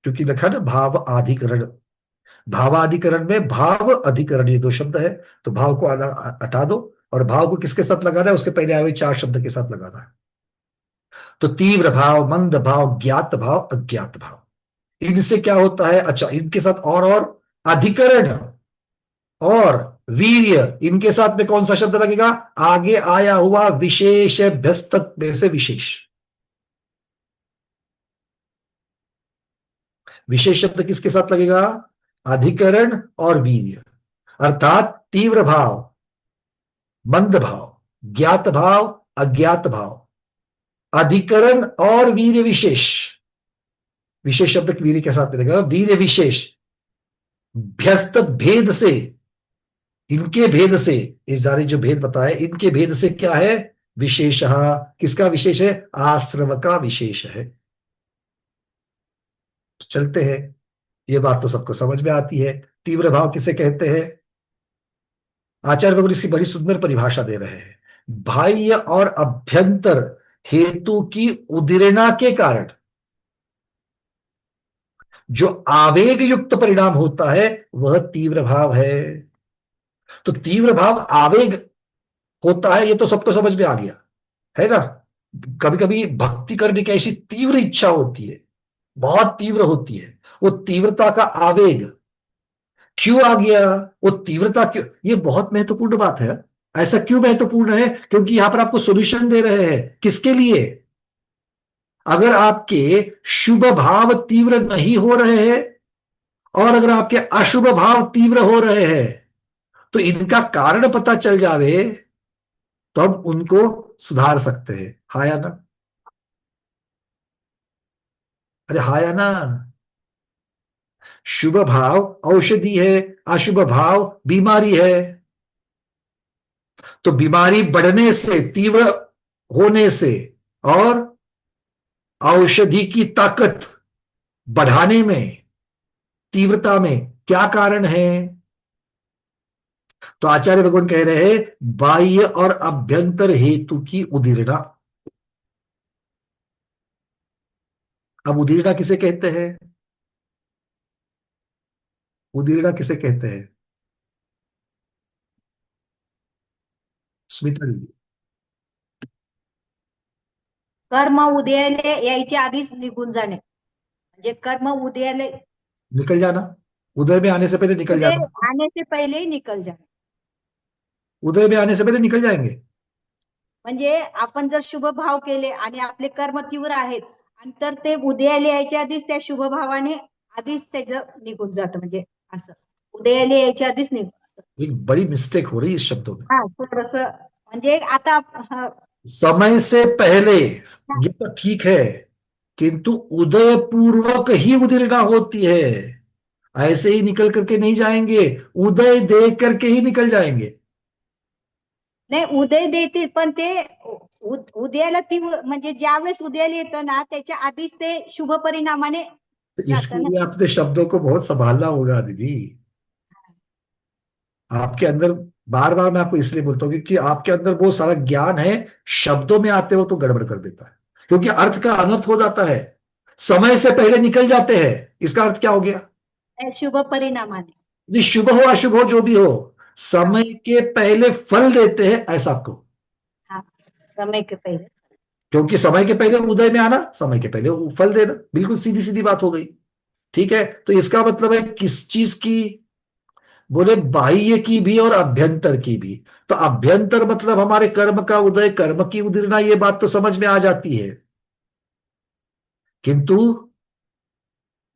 क्योंकि लिखा है ना भाव अधिकरण। भावाधिकरण में भाव अधिकरण ये 2 शब्द है, तो भाव को हटा दो और भाव को किसके साथ लगाना है? उसके पहले आए हुए 4 शब्द के साथ लगाना है। तो तीव्र भाव, मंद भाव, ज्ञात भाव, अज्ञात भाव, इनसे क्या होता है? अच्छा, इनके साथ और अधिकरण और वीर्य, इनके साथ में कौन सा शब्द लगेगा? आगे आया हुआ विशेष व्यस्त में से विशेष। विशेष शब्द किसके साथ लगेगा? अधिकरण और वीर्य। अर्थात तीव्र भाव, मंद भाव, ज्ञात भाव, अज्ञात भाव, अधिकरण और वीर्य विशेष। विशेष शब्द वीर्य के साथ मिलेगा, वीर्य विशेष भ्यस्त भेद से, इनके भेद से, इस जारी जो भेद बताए इनके भेद से क्या है? विशेष। किसका विशेष है? आश्रम का विशेष है। तो चलते हैं, ये बात तो सबको समझ में आती है। तीव्र भाव किसे कहते हैं? आचार्य भगवान इसकी बड़ी सुंदर परिभाषा दे रहे हैं। बाह्य और अभ्यंतर हेतु की उदीरना के कारण जो आवेग युक्त परिणाम होता है वह तीव्र भाव है। तो तीव्र भाव आवेग होता है, ये तो सबको समझ में आ गया है ना। कभी कभी भक्ति करने की ऐसी तीव्र इच्छा होती है, बहुत तीव्र होती है, वो तीव्रता का आवेग क्यों आ गया, वो तीव्रता क्यों, ये बहुत महत्वपूर्ण बात है। ऐसा क्यों महत्वपूर्ण है? क्योंकि यहां पर आपको सॉल्यूशन दे रहे हैं। किसके लिए? अगर आपके शुभ भाव तीव्र नहीं हो रहे हैं और अगर आपके अशुभ भाव तीव्र हो रहे हैं, तो इनका कारण पता चल जावे तो हम उनको सुधार सकते हैं। हाँ या ना? अरे हाँ या ना? शुभ भाव औषधि है, अशुभ भाव बीमारी है। तो बीमारी बढ़ने से, तीव्र होने से, और औषधि की ताकत बढ़ाने में, तीव्रता में क्या कारण है? तो आचार्य भगवान कह रहे हैं बाह्य और अभ्यंतर हेतु की उदीर्णा। अब उदीर्णा किसे कहते हैं? उदीर्णा किसे कहते हैं? स्मिता दीदी। कर्म उदयाला यायच्या आधीच निघून जाणे, म्हणजे कर्म उदयाला निकल जाना, उदय में आने से पहले निकल उदय जाना। आने से पहिले निकल जाणे. उदय में आने से पहले निकल जाएंगे। म्हणजे आपण जर शुभ भाव केले आणि आपले कर्म तीव्र आहेत आणि तर ते उदयाला यायच्या आधीच त्या शुभ भावाने आधीच त्याचं निघून जातं, म्हणजे असं उदयाला यायच्या आधीच निघून. एक बड़ी मिस्टेक हो रही है इस शब्दों में। हा थोडस म्हणजे आता समय से पहले ये तो ठीक है, किंतु उदय पूर्वक ही उदीर्णा होती है। ऐसे ही निकल करके नहीं जाएंगे, उदय देख करके ही निकल जाएंगे। नाही उदय देतील, पण ते उदयाला तीव्र म्हणजे ज्यावेळेस उदयाला येतं ना त्याच्या आधीच ते शुभ परिणामाने तो जातं इसके ना. लिए अपने शब्दों को बहुत संभालना होगा दीदी। आपके अंदर, बार बार मैं आपको इसलिए बोलता हूँ क्योंकि आपके अंदर वो सारा ज्ञान है, शब्दों में आते हो तो गड़बड़ कर देता है, क्योंकि अर्थ का अनर्थ हो जाता है। समय से पहले निकल जाते हैं, इसका अर्थ क्या हो गया? शुभ परिणामाने. जी, शुभ हो अशुभ हो जो भी हो, समय के पहले फल देते हैं, ऐसा आपको। हा समय के पहिले. क्योंकि समय के पहले उदय में आना, समय के पहले वो फल देना, बिल्कुल सीधी सीधी बात हो गई। ठीक है, तो इसका मतलब है किस चीज की? बोले बाह्य की भी और अभ्यंतर की भी। तो अभ्यंतर मतलब हमारे कर्म का उदय, कर्म की उदीर्णा, ये बात तो समझ में आ जाती है, किंतु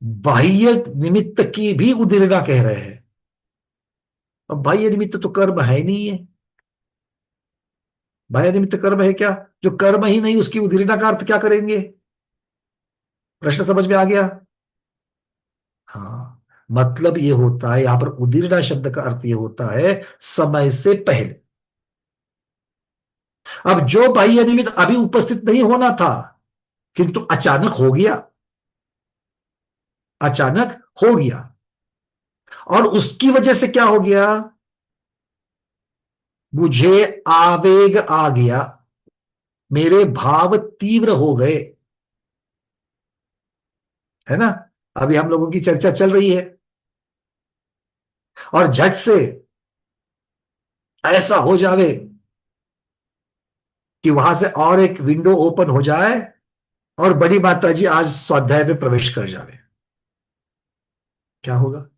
बाह्य निमित्त की भी उदीर्णा कह रहे हैं। अब बाह्य निमित्त तो कर्म है नहीं है। बाह्य निमित्त कर्म है क्या? जो कर्म ही नहीं, उसकी उदीर्णा का अर्थ क्या करेंगे? प्रश्न समझ में आ गया? हाँ, मतलब ये होता है, यहां पर उदीर्णा शब्द का अर्थ ये होता है समय से पहले। अब जो बाह्य निमित्त अभी उपस्थित नहीं होना था, किंतु अचानक हो गया, अचानक हो गया, और उसकी वजह से क्या हो गया? मुझे आवेग आ गया, मेरे भाव तीव्र हो गए, है ना? अभी हम लोगों की चर्चा चल रही है, और झट से ऐसा हो जावे कि वहां से और एक विंडो ओपन हो जाए और बड़ी माता जी आज स्वाध्याय में प्रवेश कर जावे, क्या होगा?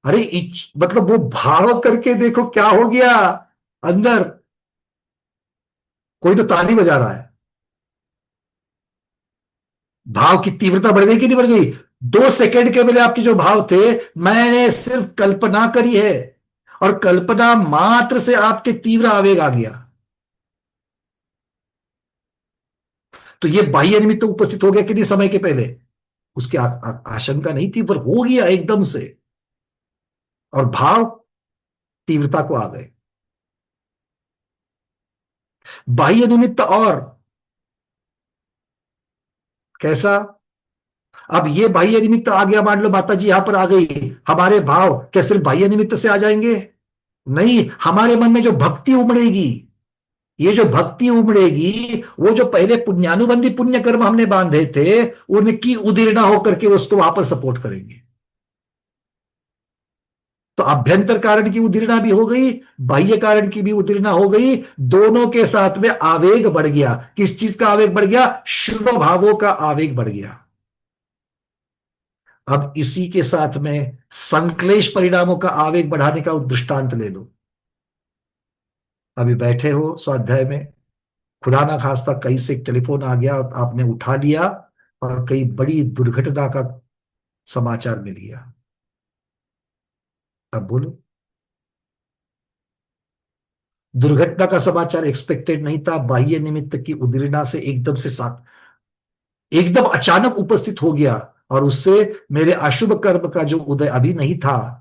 अरे मतलब वो भाव करके देखो क्या हो गया अंदर। कोई तो ताली बजा रहा है, भाव की तीव्रता बढ़ गई कि नहीं बढ़ गई? 2 सेकंड के पहले आपके जो भाव थे, मैंने सिर्फ कल्पना करी है, और कल्पना मात्र से आपके तीव्र आवेग आ गया। तो ये बाह्य निमित्त तो उपस्थित हो गया कि नहीं समय के पहले? उसकी आशंका नहीं थी, पर हो गया एकदम से, और भाव तीव्रता को आ गए। बाह्य निमित्त और कैसा? अब ये बाह्य निमित्त आ गया, मान लो माता जी यहां पर आ गई, हमारे भाव क्या सिर्फ बाह्य निमित्त से आ जाएंगे? नहीं, हमारे मन में जो भक्ति उमड़ेगी, ये जो भक्ति उमड़ेगी, वो जो पहले पुण्यानुबंधी पुण्य कर्म हमने बांधे थे, उनकी उदीर्णा होकर के उसको वहां पर सपोर्ट करेंगे। तो अभ्यंतर कारण की उदीर्णा भी हो गई, बाह्य कारण की भी उदीर्णा हो गई, दोनों के साथ में आवेग बढ़ गया। किस चीज का आवेग बढ़ गया? शुभ भावों का आवेग बढ़ गया। अब इसी के साथ में संक्लेश परिणामों का आवेग बढ़ाने का दृष्टांत ले लो। अभी बैठे हो स्वाध्याय में, खुदा ना खास्ता कहीं से एक टेलीफोन आ गया, आपने उठा लिया, और कई बड़ी दुर्घटना का समाचार मिल गया। अब बोलो, दुर्घटना का समाचार एक्सपेक्टेड नहीं था, बाह्य निमित्त की उदीर्णा से एकदम से साथ एकदम अचानक उपस्थित हो गया और उससे मेरे अशुभ कर्म का जो उदय अभी नहीं था,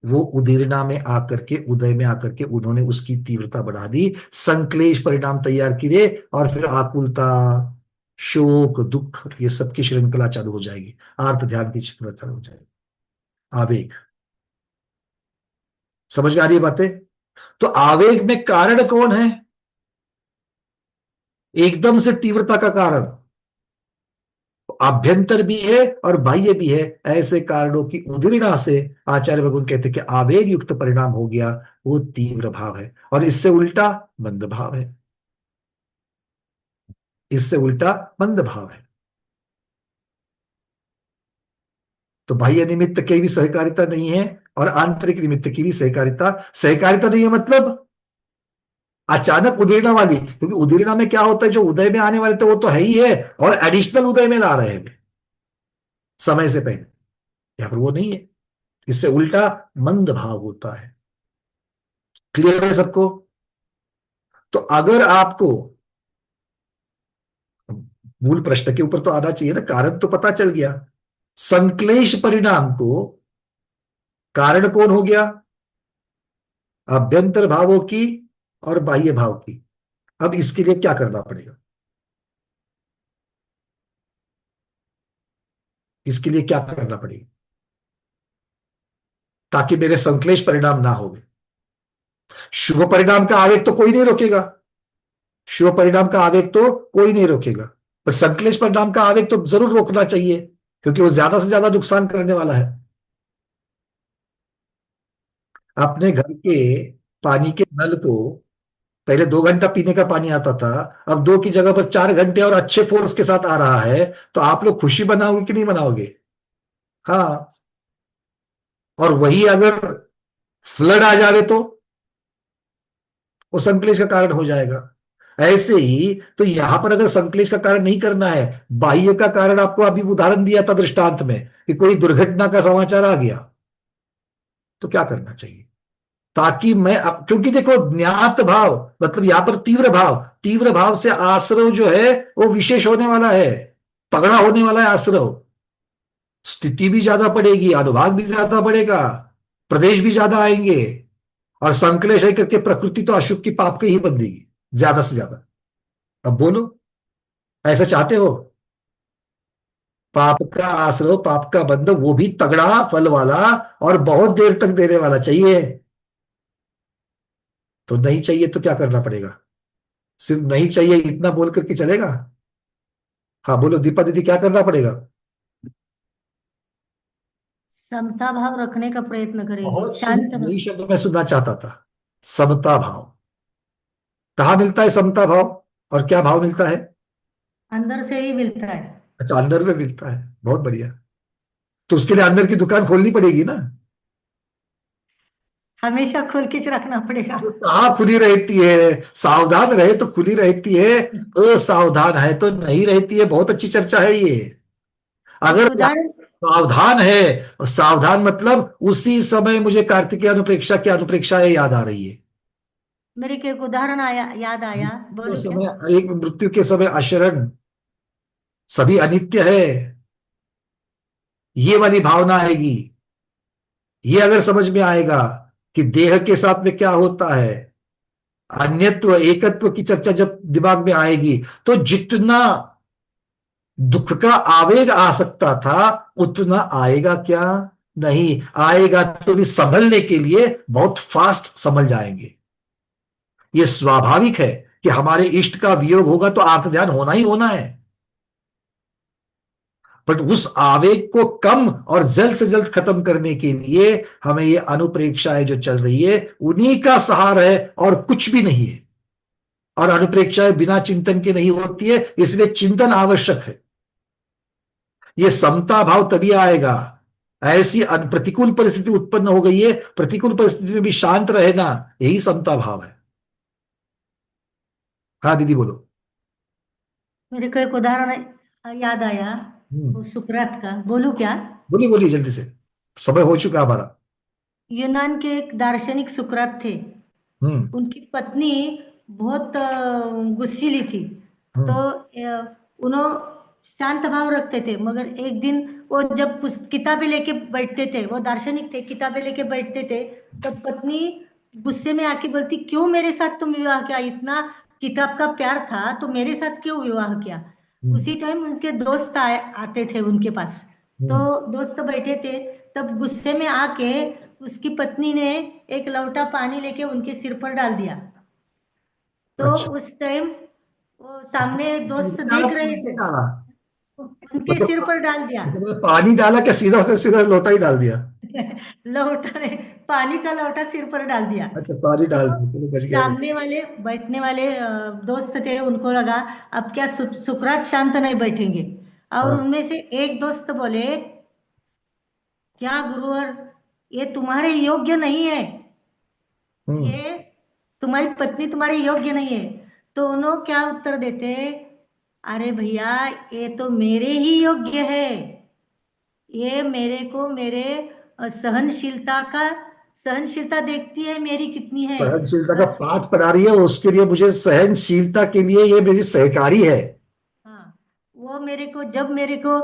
वो उदीरना में आकर के, उदय में आकर के उन्होंने उसकी तीव्रता बढ़ा दी, संक्लेश परिणाम तैयार किए और फिर आकुलता, शोक, दुख, ये सब की श्रृंखला चालू हो जाएगी, आर्त ध्यान की श्रृंखला चालू हो जाएगी, आवेग। समझ में आ रही है बातें? तो आवेग में कारण कौन है? एकदम से तीव्रता का कारण आभ्यंतर भी है और बाह्य भी है। ऐसे कारणों की उदीरना से आचार्य भगवान कहते हैं कि आवेग युक्त परिणाम हो गया, वो तीव्र भाव है, और इससे उल्टा मंद भाव है, इससे उल्टा मंद भाव है। तो बाह्य निमित्त की भी सहकारिता नहीं है और आंतरिक निमित्त की भी सहकारिता सहकारिता नहीं है, मतलब अचानक उदीरना वाली, क्योंकि उदीरना में क्या होता है, जो उदय में आने वाले थे वो तो है ही है, और एडिशनल उदय में ला रहे हैं समय से पहले, यहां पर वो नहीं है। इससे उल्टा मंद भाव होता है। क्लियर है सबको? तो अगर आपको, मूल प्रश्न के ऊपर तो आना चाहिए ना, कारण तो पता चल गया, संक्लेश परिणाम को कारण कौन हो गया? अभ्यंतर भावों की और बाह्य भाव की। अब इसके लिए क्या करना पड़ेगा? इसके लिए क्या करना पड़ेगा ताकि मेरे संक्लेश परिणाम ना हो? शुभ परिणाम का आवेग तो कोई नहीं रोकेगा, शुभ परिणाम का आवेग तो कोई नहीं रोकेगा, पर संक्लेश परिणाम का आवेग तो जरूर रोकना चाहिए, क्योंकि वो ज्यादा से ज्यादा नुकसान करने वाला है। अपने घर के पानी के नल को पहले 2 घंटा पीने का पानी आता था, अब 2 की जगह पर 4 घंटे और अच्छे फोर्स के साथ आ रहा है, तो आप लोग खुशी बनाओगे कि नहीं बनाओगे? हाँ। और वही अगर फ्लड आ जावे तो वो संक्लेश का कारण हो जाएगा। ऐसे ही तो यहां पर अगर संक्लेश का कारण नहीं करना है, बाह्य का कारण, आपको अभी उदाहरण दिया था दृष्टांत में कि कोई दुर्घटना का समाचार आ गया, तो क्या करना चाहिए? ताकि मैं अब, क्योंकि देखो ज्ञात भाव मतलब यहां पर तीव्र भाव, तीव्र भाव से आश्रव जो है वो विशेष होने वाला है, तगड़ा होने वाला है आश्रव, स्थिति भी ज्यादा पड़ेगी, अनुभाग भी ज्यादा बढ़ेगा, प्रदेश भी ज्यादा आएंगे, और संकलेश है करके प्रकृति तो अशुभ की पाप के ही बन देगी ज्यादा से ज्यादा। अब बोलो, ऐसा चाहते हो? पाप का आश्रय, पाप का बंध, वो भी तगड़ा फल वाला और बहुत देर तक देने वाला चाहिए। तो नहीं चाहिए तो क्या करना पड़ेगा? सिर्फ नहीं चाहिए इतना बोल करके चलेगा? हाँ बोलो दीपा दीदी, क्या करना पड़ेगा? समता भाव रखने का प्रयत्न करेंगे, बहुत शांत भाव। यही शब्द मैं सुनना चाहता था, समता भाव। कहाँ मिलता है समता भाव, और क्या भाव मिलता है? अंदर से ही मिलता है। अच्छा, अंदर में मिलता है, बहुत बढ़िया। तो उसके लिए अंदर की दुकान खोलनी पड़ेगी ना? हमेशा खोल के रखना पड़ेगा। तो कहाँ खुली रहती है? सावधान रहे तो खुली रहती है, असावधान है तो नहीं रहती है। बहुत अच्छी चर्चा है ये। अगर एक उदाहरण, सावधान है, और सावधान मतलब उसी समय मुझे कार्तिकेय अनुप्रेक्षा की अनुप्रेक्षाएं याद आ रही है। मेरे को एक उदाहरण आया, याद आया, तो बोलूं क्या? समय, एक मृत्यु के समय अशरण, सभी अनित्य है, ये वाली भावना आएगी। ये अगर समझ में आएगा कि देह के साथ में क्या होता है, अन्यत्व एकत्व की चर्चा जब दिमाग में आएगी, तो जितना दुख का आवेग आ सकता था उतना आएगा क्या? नहीं आएगा, तो भी संभलने के लिए बहुत फास्ट संभल जाएंगे। यह स्वाभाविक है कि हमारे इष्ट का वियोग होगा तो आर्त ध्यान होना ही होना है, बट उस आवेग को कम और जल्द से जल्द खत्म करने के लिए हमें ये अनुप्रेक्षाएं जो चल रही है उन्हीं का सहारा है और कुछ भी नहीं है। और अनुप्रेक्षाएं बिना चिंतन के नहीं होती है, इसलिए चिंतन आवश्यक है। यह समता भाव तभी आएगा, ऐसी प्रतिकूल परिस्थिति उत्पन्न हो गई है, प्रतिकूल परिस्थिति में भी शांत रहना, यही समता भाव है। हाँ दीदी बोलो। मेरे को एक उदाहरण याद आया, वो सुकरात का, बोलूं क्या? बोलिए बोलिए जल्दी से, समय हो चुका हमारा। यूनान के एक दार्शनिक सुकरात थे। हम्म। उनकी पत्नी बहुत गुस्सीली थी, तो उन्होंने शांत भाव रखते थे, मगर एक दिन वो जब किताबें लेके बैठते थे, वो दार्शनिक थे, किताबें लेके बैठते थे, तब पत्नी गुस्से में आके बोलती, क्यों मेरे साथ तुम विवाह किया? इतना किताब का प्यार था तो मेरे साथ क्यों विवाह किया? उसी टाइम उनके दोस्त आते थे उनके पास, तो दोस्त बैठे थे, तब गुस्से में आके उसकी पत्नी ने एक लोटा पानी लेके उनके सिर पर डाल दिया। तो अच्छा, उस टाइम वो सामने दोस्त डाला देख कि रहे नहीं थे, डाला? उनके सिर मतलब पर डाल दिया। मतलब पानी डाला क्या, सीधा सीधा लोटा ही डाल दिया? लोटा ने पानी का लोटा सिर पर डाल दिया। अच्छा, पानी तो डाल दिया, चलो बच गया मैं। सामने वाले बैठने वाले दोस्त थे, उनको लगा अब क्या सुकरात शांत नहीं बैठेंगे, और हाँ। उनमें से एक दोस्त बोले, क्या गुरुवर, ये तुम्हारे योग्य नहीं है, हम्म। ये तुम्हारी पत्नी तुम्हारे योग्य नहीं है। तो उन्होंने क्या उत्तर देते, अरे भैया, ये तो मेरे ही योग्य है, ये मेरे को मेरे सहनशीलता देखती है मेरी कितनी है। सहनशीलता का पाठ पढ़ा रही है, उसके लिए मुझे सहनशीलता के लिए ये मेरी सहकारी है। हाँ, वो मेरे को जब मेरे को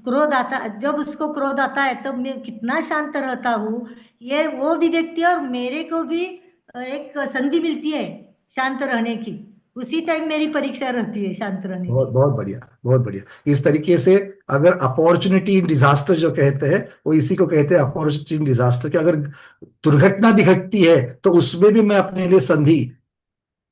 क्रोध आता, जब उसको क्रोध आता है तब मैं कितना शांत रहता हूँ, ये वो भी देखती है, और मेरे को भी एक संधि मिलती है शांत रहने की। उसी टाइम मेरी परीक्षा रहती है शांत रहने बहुत की। बहुत बढ़िया, बहुत बढ़िया। इस तरीके से अगर अपॉर्चुनिटी इन डिजास्टर जो कहते हैं, वो इसी को कहते हैं, अपॉर्चुनिटी इन डिजास्टर, कि अगर दुर्घटना भी घटती है तो उसमें भी मैं अपने लिए संधि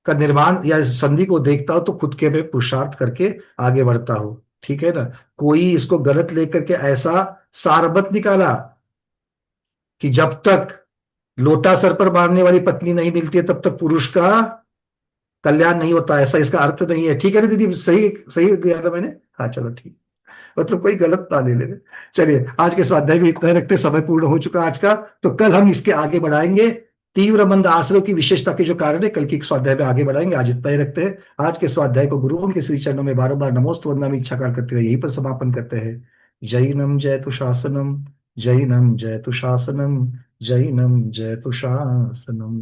का निर्माण या इस संधि को देखता हूं, तो खुद के में पुरुषार्थ करके आगे बढ़ता हूं। ठीक है ना? कोई इसको गलत लेकर के ऐसा सार मत निकाला कि जब तक लोटा सर पर मारने वाली पत्नी नहीं मिलती है तब तक पुरुष का कल्याण नहीं होता, ऐसा इसका अर्थ नहीं है। ठीक है ना दीदी? सही सही दिया था मैंने? हाँ, चलो ठीक। मतलब कोई गलत ना ले लेने। चलिए, आज के स्वाध्याय में इतना ही रखते, समय पूर्ण हो चुका आज का। तो कल हम इसके आगे बढ़ाएंगे, तीव्र मंद आश्रय की विशेषता के जो कारण है, कल की स्वाध्याय में आगे बढ़ाएंगे। आज इतना ही रखते हैं। आज के स्वाध्याय को गुरुओं के श्री चरणों में बार बार नमोस्तु वंदना में इच्छाकार करते हुए यहीं पर समापन करते हैं। जैनम जयतु शासनम, जैनम जयतु शासनम, जैनम जयतु शासनम।